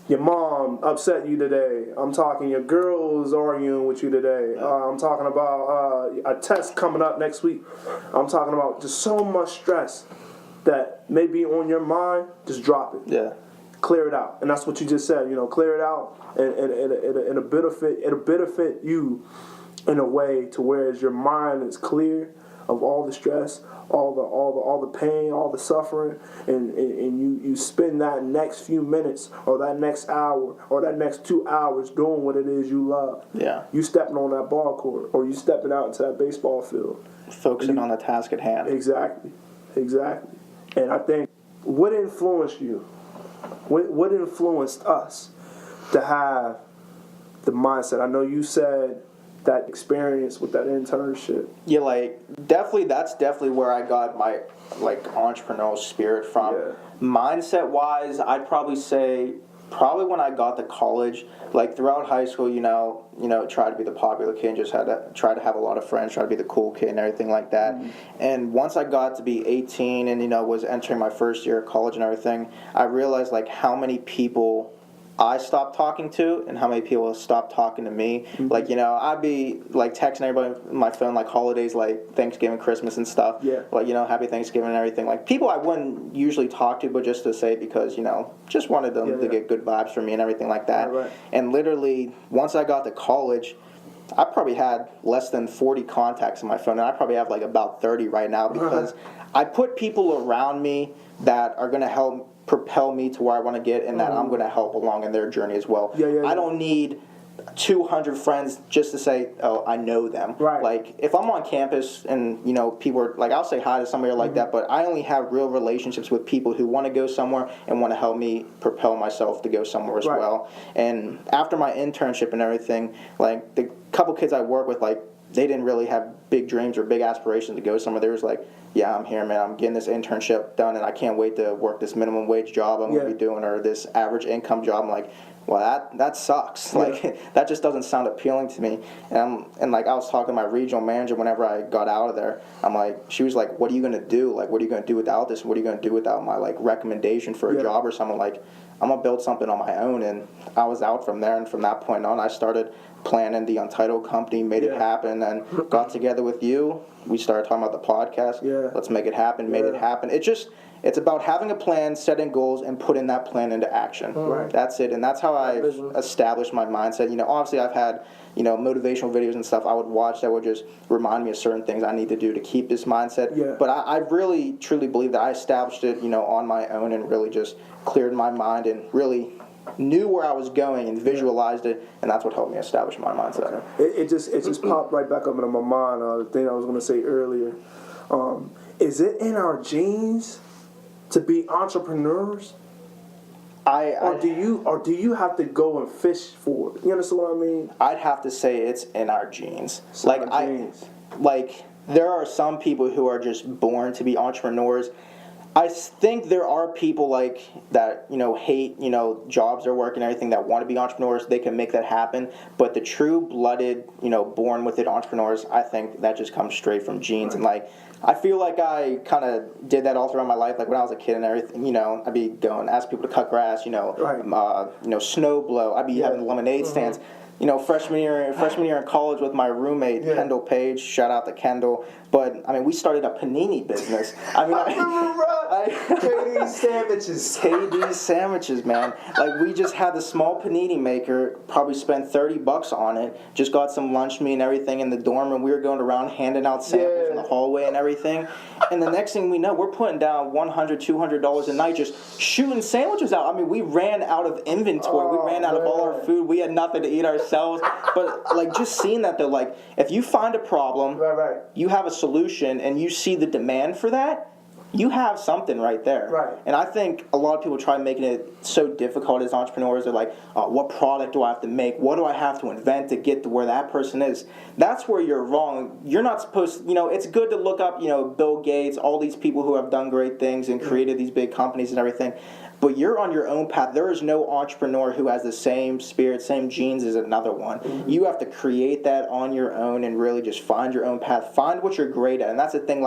your mom upset you today. I'm talking your girl is arguing with you today. I'm talking about a test coming up next week. I'm talking about just so much stress that may be on your mind. Just drop it. Yeah. Clear it out. And that's what you just said. Clear it out, and it'll benefit you in a way to whereas your mind is clear of all the stress, all the pain, all the suffering, and you spend that next few minutes or that next hour or that next 2 hours doing what it is you love. Yeah. You stepping on that ball court or you stepping out into that baseball field. Focusing on the task at hand. Exactly. And I think what influenced you? What influenced us to have the mindset? I know you said that experience with that internship. Yeah, that's definitely where I got my entrepreneurial spirit from. Yeah. Mindset wise, I'd probably say when I got to college, throughout high school, try to be the popular kid and just had to try to have a lot of friends, try to be the cool kid and everything like that. And once I got to be 18 and was entering my first year of college and everything, I realized how many people I stopped talking to and how many people stopped talking to me. I'd be texting everybody on my phone holidays Thanksgiving, Christmas and stuff. Yeah. Happy Thanksgiving and everything. People I wouldn't usually talk to, but just to say because just wanted them to get good vibes from me and everything like that. Right. And literally once I got to college, I probably had less than 40 contacts on my phone, and I probably have about 30 right now because I put people around me that are going to help propel me to where I want to get and that I'm going to help along in their journey as well. I don't need 200 friends just to say, oh, I know them. Right. If I'm on campus and, people are, I'll say hi to somebody like that, but I only have real relationships with people who want to go somewhere and want to help me propel myself to go somewhere as well. And after my internship and everything, the couple kids I work with, they didn't really have big dreams or big aspirations to go somewhere. They was yeah, I'm here, man. I'm getting this internship done, and I can't wait to work this minimum wage job I'm going to be doing or this average income job. I'm well, that sucks. That just doesn't sound appealing to me. And I was talking to my regional manager whenever I got out of there. She was like, what are you going to do? What are you going to do without this? What are you going to do without my recommendation for a job or something? I'm going to build something on my own. And I was out from there. And from that point on, I started planning the Untitled company, made it happen, and got together with you. We started talking about the podcast. Yeah. Let's make it happen. Made it happen. It's about having a plan, setting goals, and putting that plan into action. Right. That's it, and that's how I've established my mindset. Obviously I've had, motivational videos and stuff I would watch that would just remind me of certain things I need to do to keep this mindset. Yeah. But I really, truly believe that I established it, on my own and really just cleared my mind and really knew where I was going and visualized it, and that's what helped me establish my mindset. It just popped right back up into my mind. The thing I was going to say earlier, is it in our genes to be entrepreneurs? Or do you have to go and fish for it? You understand what I mean? I'd have to say it's in our genes. Genes. There are some people who are just born to be entrepreneurs. I think there are people that hate jobs they're working and everything that want to be entrepreneurs. They can make that happen, but the true-blooded born with it entrepreneurs, I think that just comes straight from genes. And I feel like I kind of did that all throughout my life. Like when I was a kid and everything, I'd be going ask people to cut grass, snow blow. I'd be having lemonade stands. Freshman year in college with my roommate Kendall Page. Shout out to Kendall. But we started a panini business. I remember, bro. KD sandwiches. KD sandwiches, man. We just had the small panini maker. Probably spent $30 on it. Just got some lunch meat and everything in the dorm, and we were going around handing out samples in the hallway and everything. And the next thing we know, we're putting down $100, $200 a night just shooting sandwiches out. We ran out of inventory. We ran out of all our food. We had nothing to eat ourselves. But just seeing that though, if you find a problem, you have a solution, and you see the demand for that, you have something right there. Right. And I think a lot of people try making it so difficult as entrepreneurs. They're like, what product do I have to make? What do I have to invent to get to where that person is? That's where you're wrong. You're not supposed to, it's good to look up, Bill Gates, all these people who have done great things and created these big companies and everything. But you're on your own path. There is no entrepreneur who has the same spirit, same genes as another one. Mm-hmm. You have to create that on your own and really just find your own path. Find what you're great at. And that's the thing,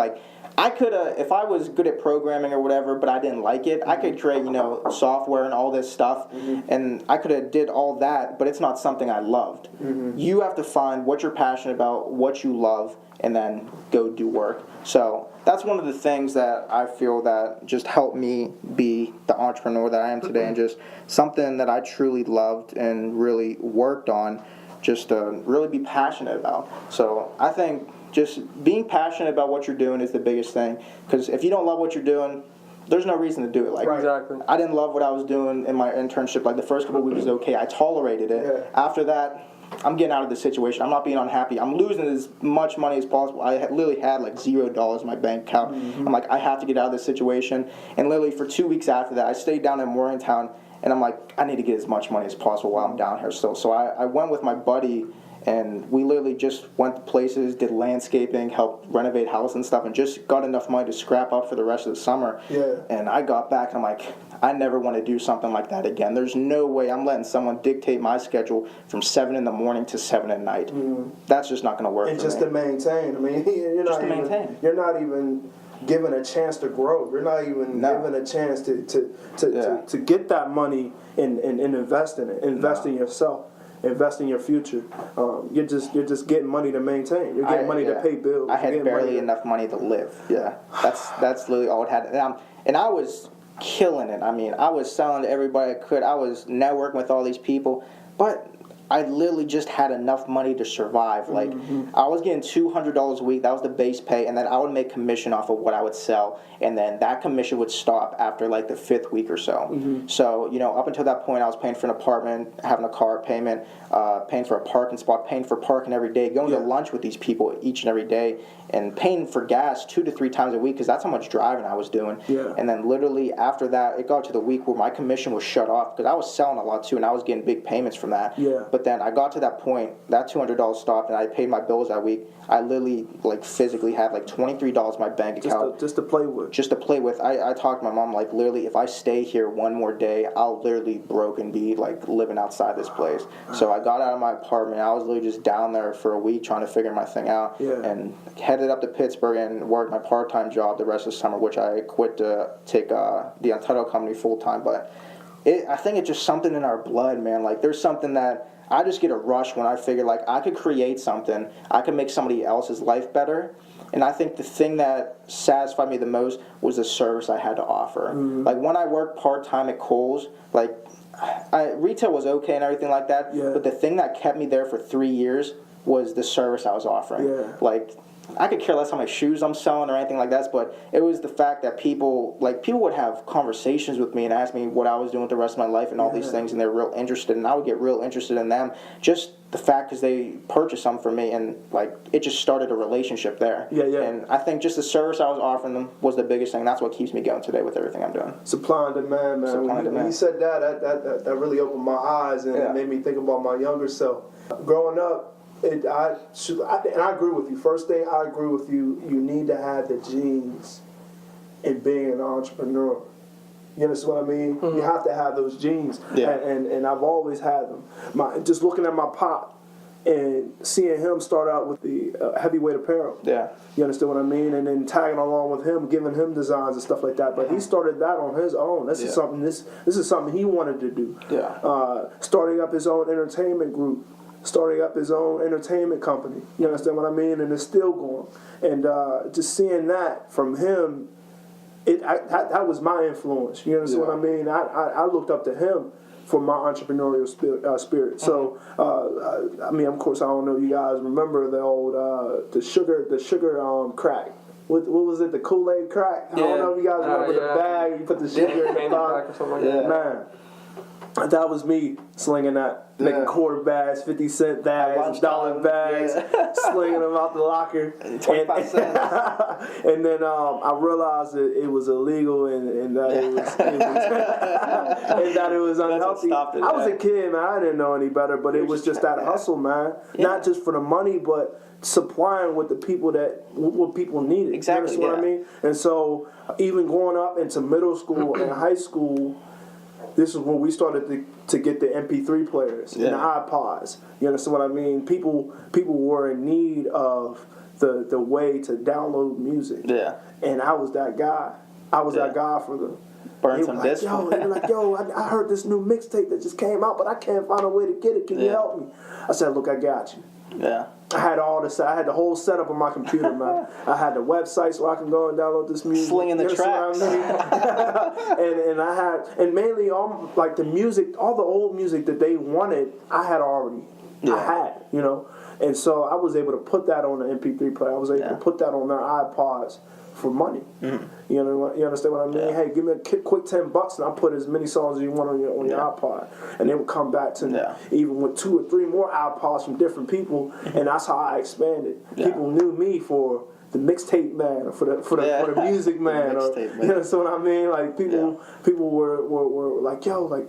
I could have, if I was good at programming or whatever, but I didn't like it, I could create, software and all this stuff, and I could have did all that, but it's not something I loved. Mm-hmm. You have to find what you're passionate about, what you love, and then go do work. So that's one of the things that I feel that just helped me be the entrepreneur that I am today, and just something that I truly loved and really worked on just to really be passionate about. So I think just being passionate about what you're doing is the biggest thing, because if you don't love what you're doing, there's no reason to do it. Exactly. I didn't love what I was doing in my internship. The first couple of weeks was okay. I tolerated it. Yeah. After that, I'm getting out of this situation. I'm not being unhappy. I'm losing as much money as possible. I literally had $0 in my bank account. Mm-hmm. I'm I have to get out of this situation. And literally for 2 weeks after that, I stayed down in Morgantown, and I'm I need to get as much money as possible while I'm down here still. So I went with my buddy, and we literally just went to places, did landscaping, helped renovate houses and stuff, and just got enough money to scrap up for the rest of the summer. Yeah. And I got back, and I'm I never want to do something like that again. There's no way I'm letting someone dictate my schedule from 7 in the morning to 7 at night. Mm-hmm. That's just not going to work for me. And just to maintain. You're not even given a chance to grow. You're not even given a chance to get that money and invest in it. Invest in yourself. Invest in your future. You're just getting money to maintain. You're getting money to pay bills. I had barely enough money to live. Yeah, that's literally all it had. And I was killing it. I was selling to everybody I could. I was networking with all these people, but I literally just had enough money to survive. I was getting $200 a week. That was the base pay, and then I would make commission off of what I would sell, and then that commission would stop after the 5th week or so. Mm-hmm. So, up until that point, I was paying for an apartment, having a car payment, paying for a parking spot, paying for parking every day, going to lunch with these people each and every day, and paying for gas 2 to 3 times a week, because that's how much driving I was doing. Yeah. And then literally after that, it got to the week where my commission was shut off, because I was selling a lot too, and I was getting big payments from that. Yeah. But then I got to that point, that $200 stopped, and I paid my bills that week. I literally, physically had $23 in my bank account. Just to play with. Just to play with. I talked to my mom, literally, if I stay here one more day, I'll literally broke and be, living outside this place. So I got out of my apartment. I was literally just down there for a week trying to figure my thing out. Yeah. And headed up to Pittsburgh and worked my part-time job the rest of the summer, which I quit to take the Untitled company full-time. But I think it's just something in our blood, man. There's something that I just get a rush when I figure like I could create something, I could make somebody else's life better. And I think the thing that satisfied me the most was the service I had to offer. Like when I worked part-time at Kohl's, like retail was okay and everything like that, but the thing that kept me there for 3 years was the service I was offering. Like I could care less how many shoes I'm selling or anything like that, but it was the fact that people would have conversations with me and ask me what I was doing with the rest of my life and all these things, and they're real interested, and I would get real interested in them. Just the fact because they purchased something from me, and like it just started a relationship there. And I think just the service I was offering them was the biggest thing. That's what keeps me going today with everything I'm doing. Supply and demand, man. When you said that really opened my eyes and it made me think about my younger self. Growing up, and I agree with you. First thing, I agree with you. You need to have the genes in being an entrepreneur. You understand what I mean? You have to have those genes, and I've always had them. Just looking at my pop and seeing him start out with the heavyweight apparel. You understand what I mean? And then tagging along with him, giving him designs and stuff like that. But he started that on his own. This is something. This is something he wanted to do. Starting up his own entertainment group. Starting up his own entertainment company. You understand what I mean? And it's still going. And just seeing that from him, that was my influence. You understand what I mean? I looked up to him for my entrepreneurial spirit. So, I mean, of course, I don't know if you guys remember the old the sugar crack. What was it? The Kool-Aid crack? I don't know if you guys remember the bag. You put the sugar in the bag. Man. That was me slinging that, making quarter bags, 50-cent bags, dollar bags, slinging them out the locker. 25 cents. And then I realized that it was illegal and that it was and that it was unhealthy. I was a kid, man. I didn't know any better, but it was just that hustle, man. Not just for the money, but supplying what what people needed. Exactly. You know what I mean? And so even going up into middle school and high school, this is when we started to get the MP3 players and the iPods. You understand what I mean? People were in need of the way to download music. And I was that guy. I was that guy for them. Burn some discs. They were like, yo, I heard this new mixtape that just came out, but I can't find a way to get it. Can you help me? I said, look, I got you. I had I had the whole setup on my computer, man. I had the website so I can go and download this music. Slinging the tracks. and mainly all like the music, all the old music that they wanted, I had already. I had, you know. And so I was able to put that on the MP3 player. I was able to put that on their iPods for money. You know, you understand what I mean? Hey, give me a quick $10 and I'll put as many songs as you want on your iPod. And they would come back to me, even with 2 or 3 more iPods from different people, and that's how I expanded. People knew me for the mixtape man, for the music man. You know what I mean? Like people were like, yo, like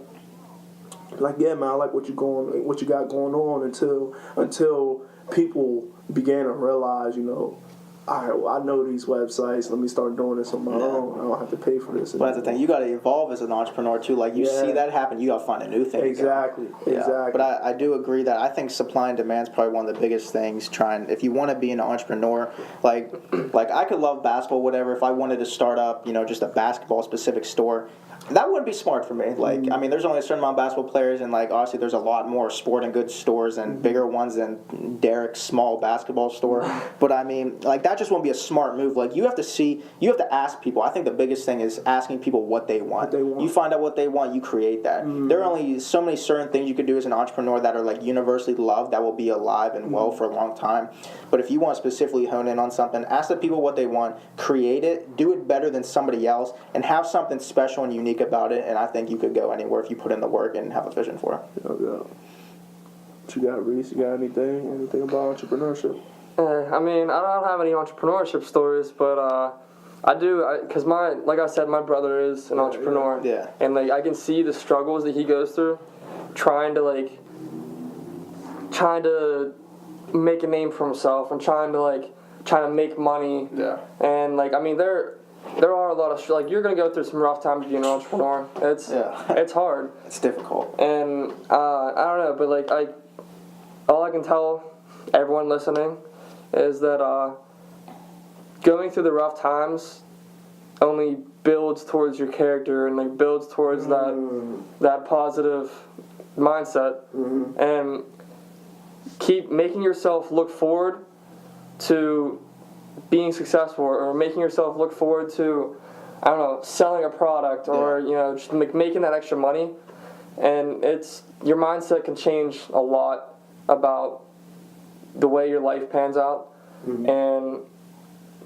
yeah, man, I like what you got going on until people began to realize, you know, all right, well, I know these websites. Let me start doing this on my own. I don't have to pay for this. But that's the thing. You got to evolve as an entrepreneur too. Like you see that happen, you got to find a new thing. Exactly. But I do agree that I think supply and demand is probably one of the biggest things. If you want to be an entrepreneur, like I could love basketball, whatever. If I wanted to start up, you know, just a basketball specific store, that wouldn't be smart for me. Like, I mean, there's only a certain amount of basketball players, and like obviously there's a lot more sporting goods stores and bigger ones than Derek's small basketball store. But I mean, like that just won't be a smart move. Like you have to ask people. I think the biggest thing is asking people what they want. You find out what they want, you create that. There are only so many certain things you could do as an entrepreneur that are like universally loved, that will be alive and well for a long time. But if you want to specifically hone in on something, ask the people what they want, create it, do it better than somebody else, and have something special and unique about it. And I think you could go anywhere if you put in the work and have a vision for it. What you got, Reis? You got anything about entrepreneurship? I mean, I don't have any entrepreneurship stories, but I do, because like I said, my brother is an entrepreneur. And like I can see the struggles that he goes through, trying to make a name for himself and trying to make money. And like, I mean, there are a lot of like you're gonna go through some rough times being an entrepreneur. It's hard. It's difficult. And I don't know, but like all I can tell everyone listening is that going through the rough times only builds towards your character and like builds towards that positive mindset, and keep making yourself look forward to being successful, or making yourself look forward to, I don't know, selling a product, or just making that extra money. And your mindset can change a lot about the way your life pans out. And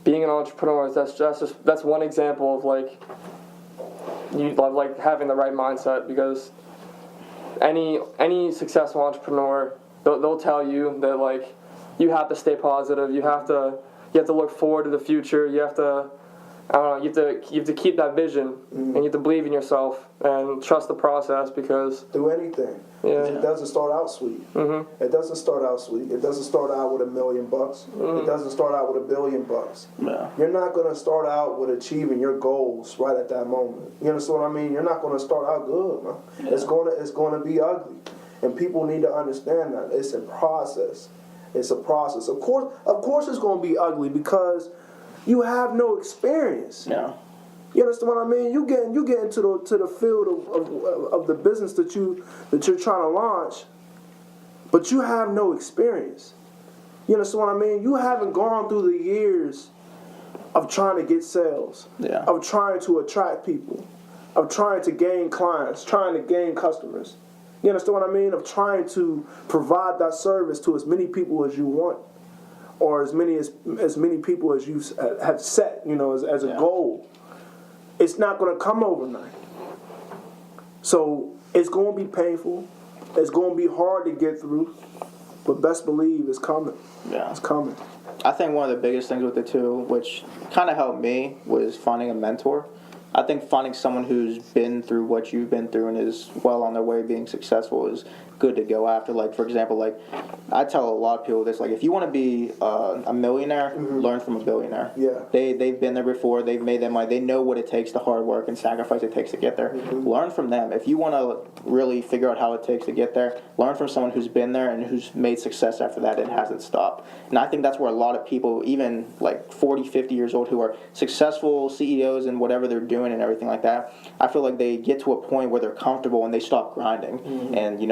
being an entrepreneur, that's one example of like having the right mindset, because any successful entrepreneur, they'll tell you that like you have to stay positive, you have to look forward to the future, you have to keep that vision, and you have to believe in yourself and trust the process, because do anything. It doesn't start out sweet. It doesn't start out sweet. It doesn't start out with $1 million. It doesn't start out with $1 billion. No. You're not going to start out with achieving your goals right at that moment. You understand what I mean? You're not going to start out good, man. Yeah. It's going to be ugly, and people need to understand that it's a process. It's a process. Of course, it's going to be ugly, because you have no experience. Yeah. You understand what I mean? You get into the field of the business that you're trying to launch, but you have no experience. You understand what I mean? You haven't gone through the years of trying to get sales, of trying to attract people, of trying to gain clients, trying to gain customers. You understand what I mean? Of trying to provide that service to as many people as you want, or as many people as you have set, as a goal. It's not going to come overnight. So it's going to be painful. It's going to be hard to get through. But best believe it's coming. Yeah. It's coming. I think one of the biggest things with it too, which kind of helped me, was finding a mentor. I think finding someone who's been through what you've been through and is well on their way of being successful is good to go after. Like, for example, like I tell a lot of people this, like if you want to be a millionaire, learn from a billionaire. Yeah. They've been there before. They've made their money. They know what it takes, the hard work and sacrifice it takes to get there. Learn from them. If you want to really figure out how it takes to get there, learn from someone who's been there and who's made success after that and hasn't stopped. And I think that's where a lot of people, even like 40, 50 years old, who are successful CEOs and whatever they're doing and everything like that, I feel like they get to a point where they're comfortable and they stop grinding. And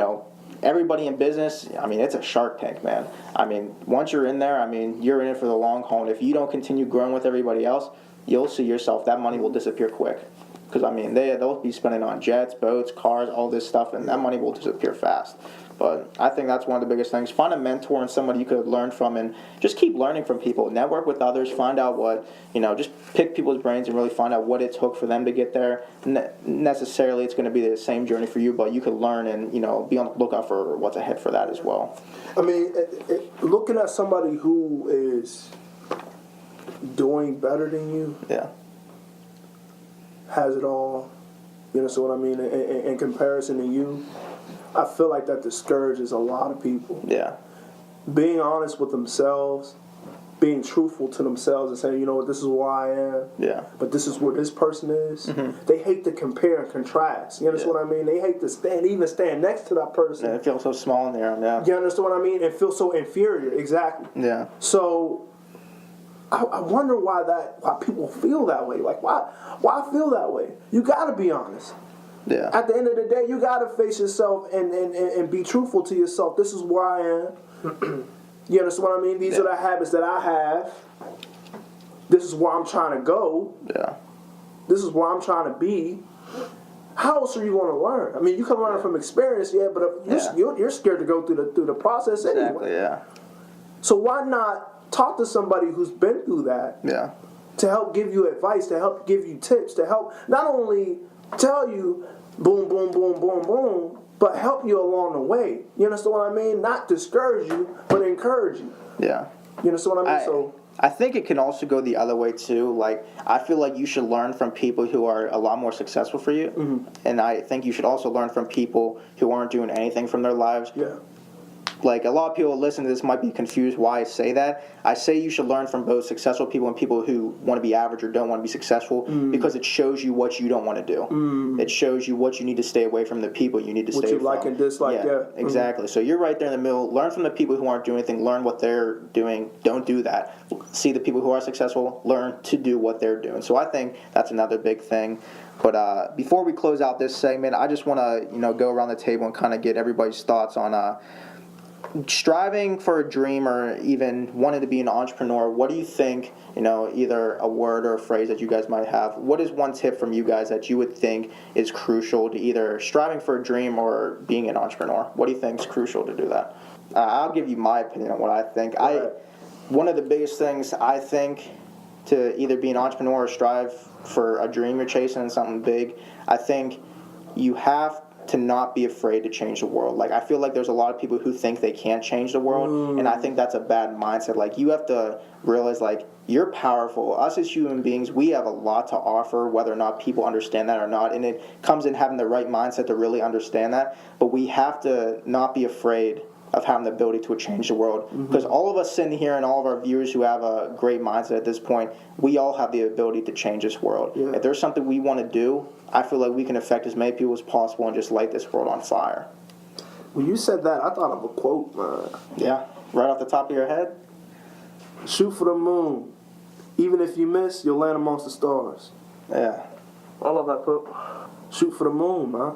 everybody in business, I mean, it's a Shark Tank, man. I mean, once you're in there, I mean, you're in it for the long haul. And if you don't continue growing with everybody else, you'll see yourself, that money will disappear quick. Because, I mean, they'll be spending on jets, boats, cars, all this stuff, and that money will disappear fast. But I think that's one of the biggest things. Find a mentor and somebody you could learn from, and just keep learning from people. Network with others. Find out what, just pick people's brains and really find out what it took for them to get there. Necessarily, it's going to be the same journey for you, but you could learn and, be on the lookout for what's ahead for that as well. I mean, looking at somebody who is doing better than you, has it all, so what I mean, in comparison to you, I feel like that discourages a lot of people. Yeah. Being honest with themselves, being truthful to themselves and saying, you know what, this is where I am. Yeah. But this is where this person is. They hate to compare and contrast. You understand what I mean? They hate to stand next to that person. Yeah, they feel so small in there. Yeah. You understand what I mean? And feel so inferior. Exactly. Yeah. So I wonder why people feel that way. Like, why feel that way? You got to be honest. Yeah. At the end of the day, you got to face yourself and be truthful to yourself. This is where I am. You understand what I mean? These are the habits that I have. This is where I'm trying to go. Yeah. This is where I'm trying to be. How else are you going to learn? I mean, you can learn from experience, but you're scared to go through the process anyway. Exactly, yeah. So why not talk to somebody who's been through that? Yeah. To help give you advice, to help give you tips, to help not only tell you boom, boom, boom, boom, boom, but help you along the way. You understand what I mean? Not discourage you, but encourage you. Yeah. You understand what I mean? I think it can also go the other way too. Like, I feel like you should learn from people who are a lot more successful for you, and I think you should also learn from people who aren't doing anything from their lives. Yeah. like a lot of people listen to this might be confused why I say that. I say you should learn from both successful people and people who want to be average or don't want to be successful because it shows you what you don't want to do. It shows you what you need to stay away from, the people you need to stay from. What you like and dislike, yeah. Exactly. So you're right there in the middle. Learn from the people who aren't doing anything. Learn what they're doing. Don't do that. See the people who are successful. Learn to do what they're doing. So I think that's another big thing. But before we close out this segment, I just want to go around the table and kind of get everybody's thoughts on striving for a dream or even wanting to be an entrepreneur. What do you think, either a word or a phrase that you guys might have? What is one tip from you guys that you would think is crucial to either striving for a dream or being an entrepreneur? What do you think is crucial to do that? I'll give you my opinion on what I think. One of the biggest things I think to either be an entrepreneur or strive for a dream you're chasing and something big, I think you have to not be afraid to change the world. Like, I feel like there's a lot of people who think they can't change the world, and I think that's a bad mindset. Like, you have to realize, like, you're powerful. Us as human beings, we have a lot to offer, whether or not people understand that or not, and it comes in having the right mindset to really understand that, but we have to not be afraid of having the ability to change the world. Because all of us sitting here and all of our viewers who have a great mindset at this point, we all have the ability to change this world. Yeah. If there's something we want to do, I feel like we can affect as many people as possible and just light this world on fire. When you said that, I thought of a quote, man. Yeah, right off the top of your head? Shoot for the moon. Even if you miss, you'll land amongst the stars. Yeah. I love that quote. Shoot for the moon, man.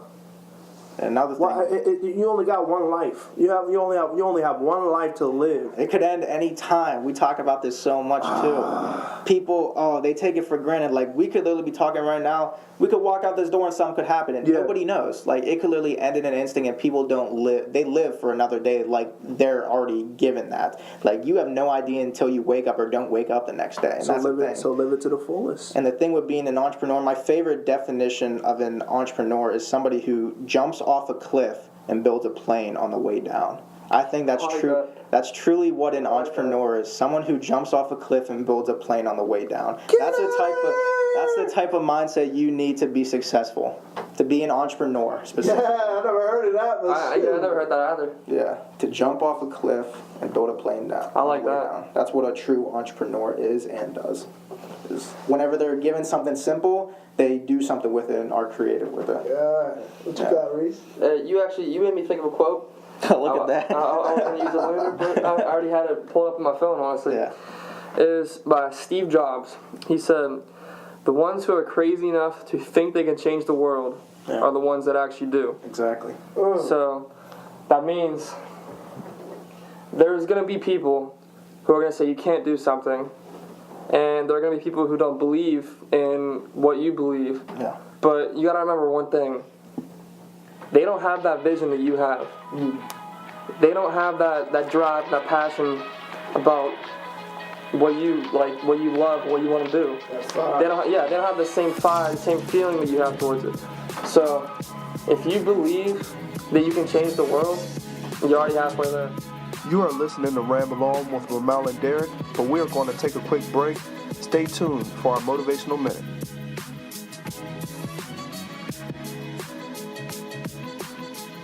Another thing, you only got one life. You only have one life to live. It could end any time. We talk about this so much too. People, they take it for granted. Like, we could literally be talking right now. We could walk out this door and something could happen, and nobody knows. Like, it could literally end in an instant, and people don't live. They live for another day. Like, they're already given that. Like, you have no idea until you wake up or don't wake up the next day. And so live it to the fullest. And the thing with being an entrepreneur, my favorite definition of an entrepreneur is somebody who jumps off a cliff and builds a plane on the way down. I think that's true. That's truly what an entrepreneur is. Someone who jumps off a cliff and builds a plane on the way down. That's the type of mindset you need to be successful. To be an entrepreneur, specifically. Yeah, I never heard of that. I never heard that either. Yeah, to jump off a cliff and build a plane down. I like that. Down. That's what a true entrepreneur is and does. Whenever they're given something simple, they do something with it and are creative with it. Yeah. What you got, Reis? You made me think of a quote. Look at that. I was going to use it later, but I already had it pulled up on my phone, honestly. Yeah. It is by Steve Jobs. He said, "The ones who are crazy enough to think they can change the world are the ones that actually do." Exactly. So that means there's going to be people who are going to say you can't do something, and there are going to be people who don't believe in what you believe. Yeah. But you got to remember one thing. They don't have that vision that you have. They don't have that drive, that passion about what you like, what you love, what you want to do. They don't have the same fire, the same feeling that you have towards it. So, if you believe that you can change the world, you're already halfway there. You are listening to Ramble On with Roomel and Derek, but we are going to take a quick break. Stay tuned for our motivational minute.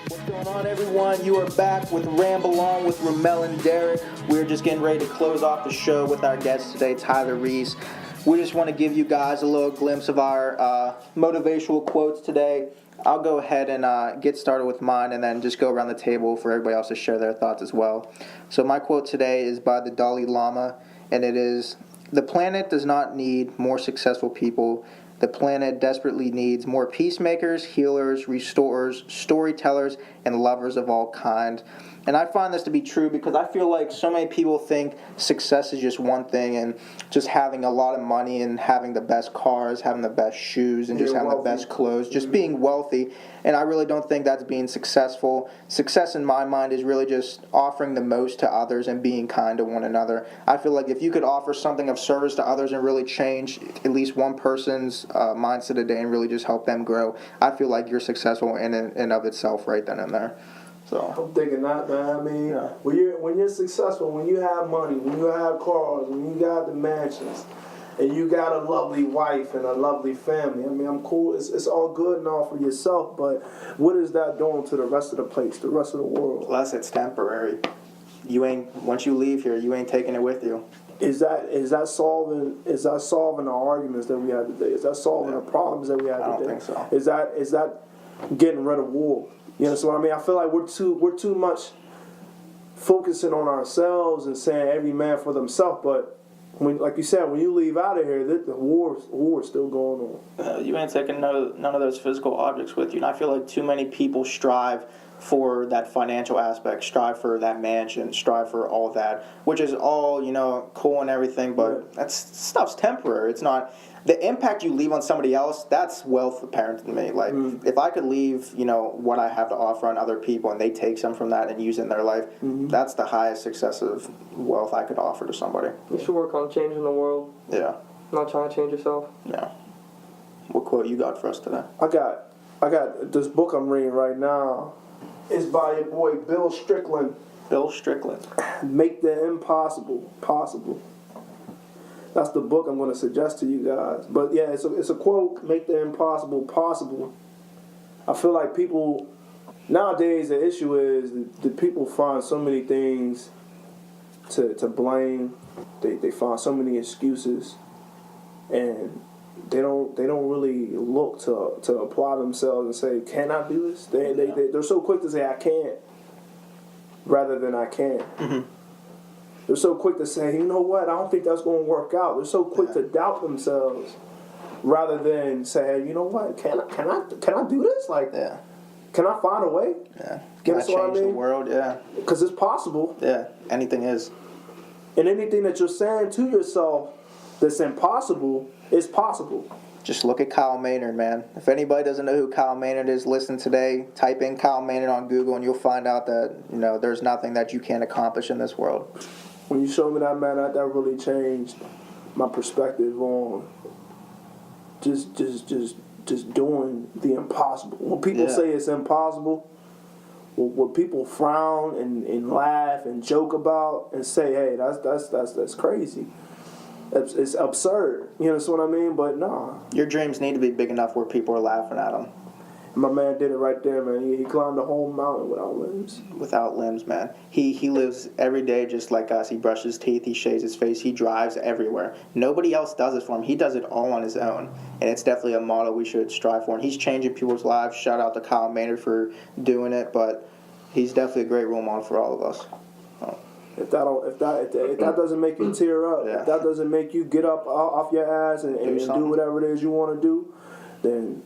What's going on, everyone? You are back with Ramble On with Roomel and Derek. We're just getting ready to close off the show with our guest today, Tyler Reis. We just want to give you guys a little glimpse of our motivational quotes today. I'll go ahead and get started with mine and then just go around the table for everybody else to share their thoughts as well. So my quote today is by the Dalai Lama, and it is, "The planet does not need more successful people. The planet desperately needs more peacemakers, healers, restorers, storytellers, and lovers of all kind." And I find this to be true because I feel like so many people think success is just one thing, and just having a lot of money and having the best cars, having the best shoes, and just having the best clothes, just being wealthy. And I really don't think that's being successful. Success in my mind is really just offering the most to others and being kind to one another. I feel like if you could offer something of service to others and really change at least one person's mindset a day and really just help them grow, I feel like you're successful in and of itself right then and there. So I'm thinking that, man. I mean, when you're successful, when you have money, when you have cars, when you got the mansions, and you got a lovely wife and a lovely family. I mean, I'm cool. It's all good and all for yourself, but what is that doing to the rest of the place, the rest of the world? Plus, it's temporary. Once you leave here, you ain't taking it with you. Is that solving the arguments that we have today? Is that solving the problems that we have today? I don't think so. Is that getting rid of war? You know what I mean? I feel like we're too much focusing on ourselves and saying every man for themselves, but like you said, when you leave out of here, the war is still going on. You ain't taking none of those physical objects with you. And I feel like too many people strive for that financial aspect, strive for that mansion, strive for all that, which is all, cool and everything, but that stuff's temporary. It's not the impact you leave on somebody else. That's wealth apparent to me. Like if I could leave, what I have to offer on other people, and they take some from that and use it in their life, that's the highest success of wealth I could offer to somebody. You should work on changing the world. Yeah. Not trying to change yourself. Yeah. What quote you got for us today? I got this book I'm reading right now. It's by your boy Bill Strickland. Bill Strickland. Make the impossible possible. That's the book I'm going to suggest to you guys. But yeah, it's a quote. Make the impossible possible. I feel like people nowadays, the issue is that people find so many things to blame. They find so many excuses, and they don't really look to apply themselves and say, can I do this? They're so quick to say I can't rather than I can. Mm-hmm. They're so quick to say, you know what, I don't think that's going to work out. They're so quick to doubt themselves rather than say, hey, you know what, can I do this? Like, can I find a way? Yeah. Can I change the world? Yeah. Because it's possible. Yeah. Anything is. And anything that you're saying to yourself that's impossible is possible. Just look at Kyle Maynard, man. If anybody doesn't know who Kyle Maynard is, listen today. Type in Kyle Maynard on Google, and you'll find out that there's nothing that you can't accomplish in this world. When you showed me that, man, that really changed my perspective on just doing the impossible. When people say it's impossible, what people frown and laugh and joke about and say, hey, that's crazy. It's absurd. You know what I mean? But nah. Your dreams need to be big enough where people are laughing at them. My man did it right there, man. He climbed the whole mountain without limbs. Without limbs, man. He lives every day just like us. He brushes his teeth, he shaves his face, he drives everywhere. Nobody else does it for him. He does it all on his own. And it's definitely a model we should strive for. And he's changing people's lives. Shout out to Kyle Maynard for doing it. But he's definitely a great role model for all of us. If that doesn't make you tear up, if that doesn't make you get up off your ass and do whatever it is you want to do, then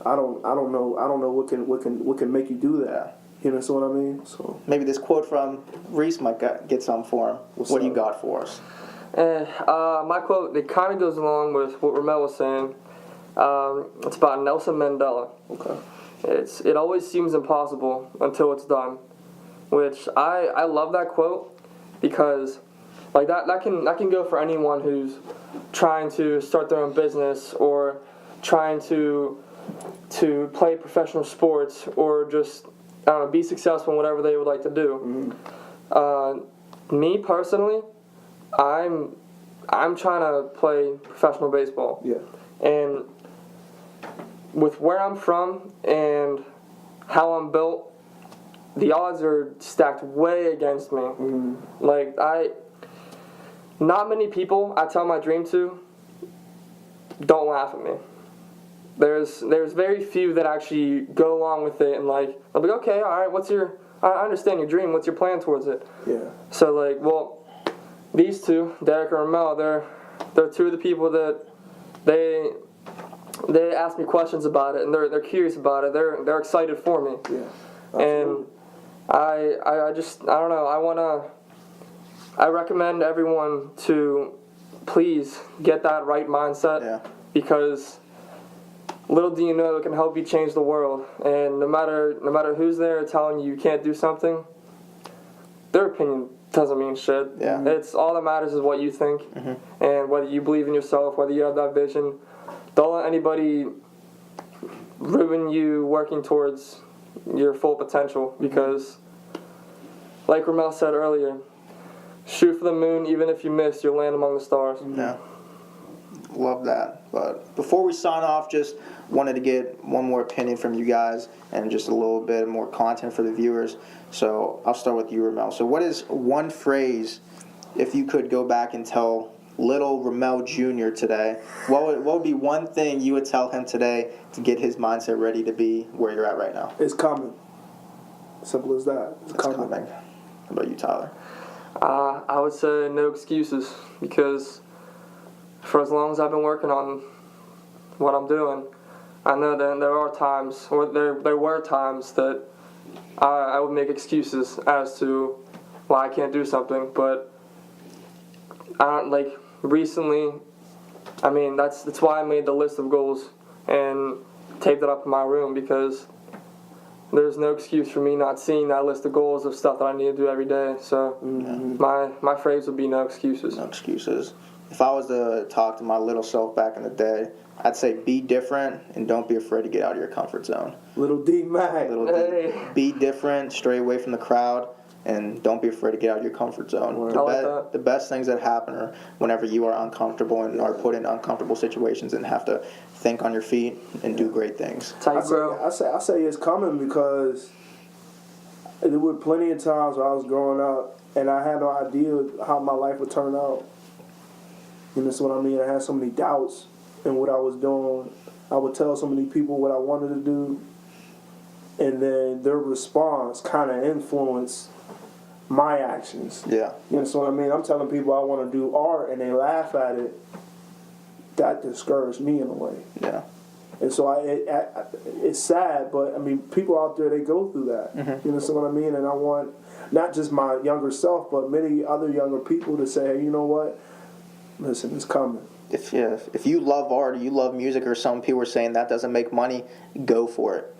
I don't know what can make you do that. You know what I mean? So maybe this quote from Reis might get something for him. What do you got for us? My quote, it kind of goes along with what Roomel was saying. It's about Nelson Mandela. Okay. It always seems impossible until it's done, which I love that quote because like that can go for anyone who's trying to start their own business or trying to play professional sports or just be successful in whatever they would like to do. Me personally, I'm trying to play professional baseball. Yeah. And with where I'm from and how I'm built, the odds are stacked way against me. Like not many people I tell my dream to don't laugh at me. There's very few that actually go along with it and like they'll be okay, all right, I understand your dream, what's your plan towards it? Yeah. So like, well, these two, Derek and Roomel, they're two of the people that they ask me questions about it and they're curious about it. They're excited for me. Yeah. Absolutely. And I don't know, I recommend everyone to please get that right mindset because little do you know it can help you change the world. And no matter who's there telling you can't do something, their opinion doesn't mean shit. Yeah. It's all that matters is what you think and whether you believe in yourself, whether you have that vision. Don't let anybody ruin you working towards your full potential because, like Roomel said earlier, shoot for the moon. Even if you miss, you'll land among the stars. Yeah. Love that. But before we sign off, just wanted to get one more opinion from you guys and just a little bit more content for the viewers. So I'll start with you, Roomel. So what is one phrase, if you could go back and tell little Roomel Jr. today, what would be one thing you would tell him today to get his mindset ready to be where you're at right now? It's coming. Simple as that. It's coming. How about you, Tyler? I would say no excuses, because for as long as I've been working on what I'm doing, I know that there are times, or there were times that I would make excuses as to why I can't do something. But recently, I mean, that's why I made the list of goals and taped it up in my room, because there's no excuse for me not seeing that list of goals of stuff that I need to do every day. So my phrase would be no excuses. No excuses. If I was to talk to my little self back in the day, I'd say be different and don't be afraid to get out of your comfort zone. Little D Mac. Be different, stray away from the crowd, and don't be afraid to get out of your comfort zone. The best things that happen are whenever you are uncomfortable and are put in uncomfortable situations and have to think on your feet and do great things. I say it's coming, because there were plenty of times where I was growing up and I had no idea how my life would turn out. And that's what I mean. I had so many doubts in what I was doing. I would tell so many people what I wanted to do, and then their response kind of influenced my actions. Yeah. You know what I mean? I'm telling people I want to do art, and they laugh at it. That discouraged me in a way. Yeah. And so it's sad, but I mean, people out there, they go through that. You know what I mean? And I want not just my younger self, but many other younger people to say, hey, you know what? Listen, it's coming. If you love art, or you love music, or some people are saying that doesn't make money, go for it.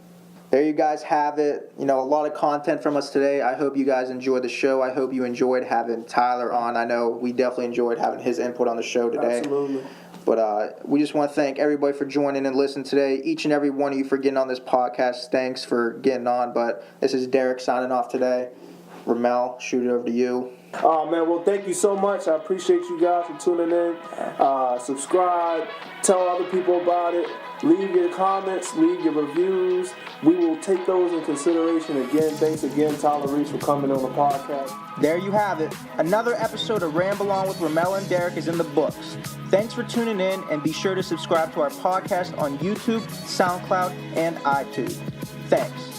There you guys have it. You know, a lot of content from us today. I hope you guys enjoyed the show. I hope you enjoyed having Tyler on. I know we definitely enjoyed having his input on the show today. Absolutely. But we just want to thank everybody for joining and listening today. Each and every one of you for getting on this podcast. Thanks for getting on. But this is Derek signing off today. Roomel, shoot it over to you. Oh, man, well, thank you so much. I appreciate you guys for tuning in. Subscribe. Tell other people about it. Leave your comments. Leave your reviews. We will take those in consideration. Again, thanks again, Tyler Reis, for coming on the podcast. There you have it. Another episode of Ramble On with Roomel and Derek is in the books. Thanks for tuning in, and be sure to subscribe to our podcast on YouTube, SoundCloud, and iTunes. Thanks.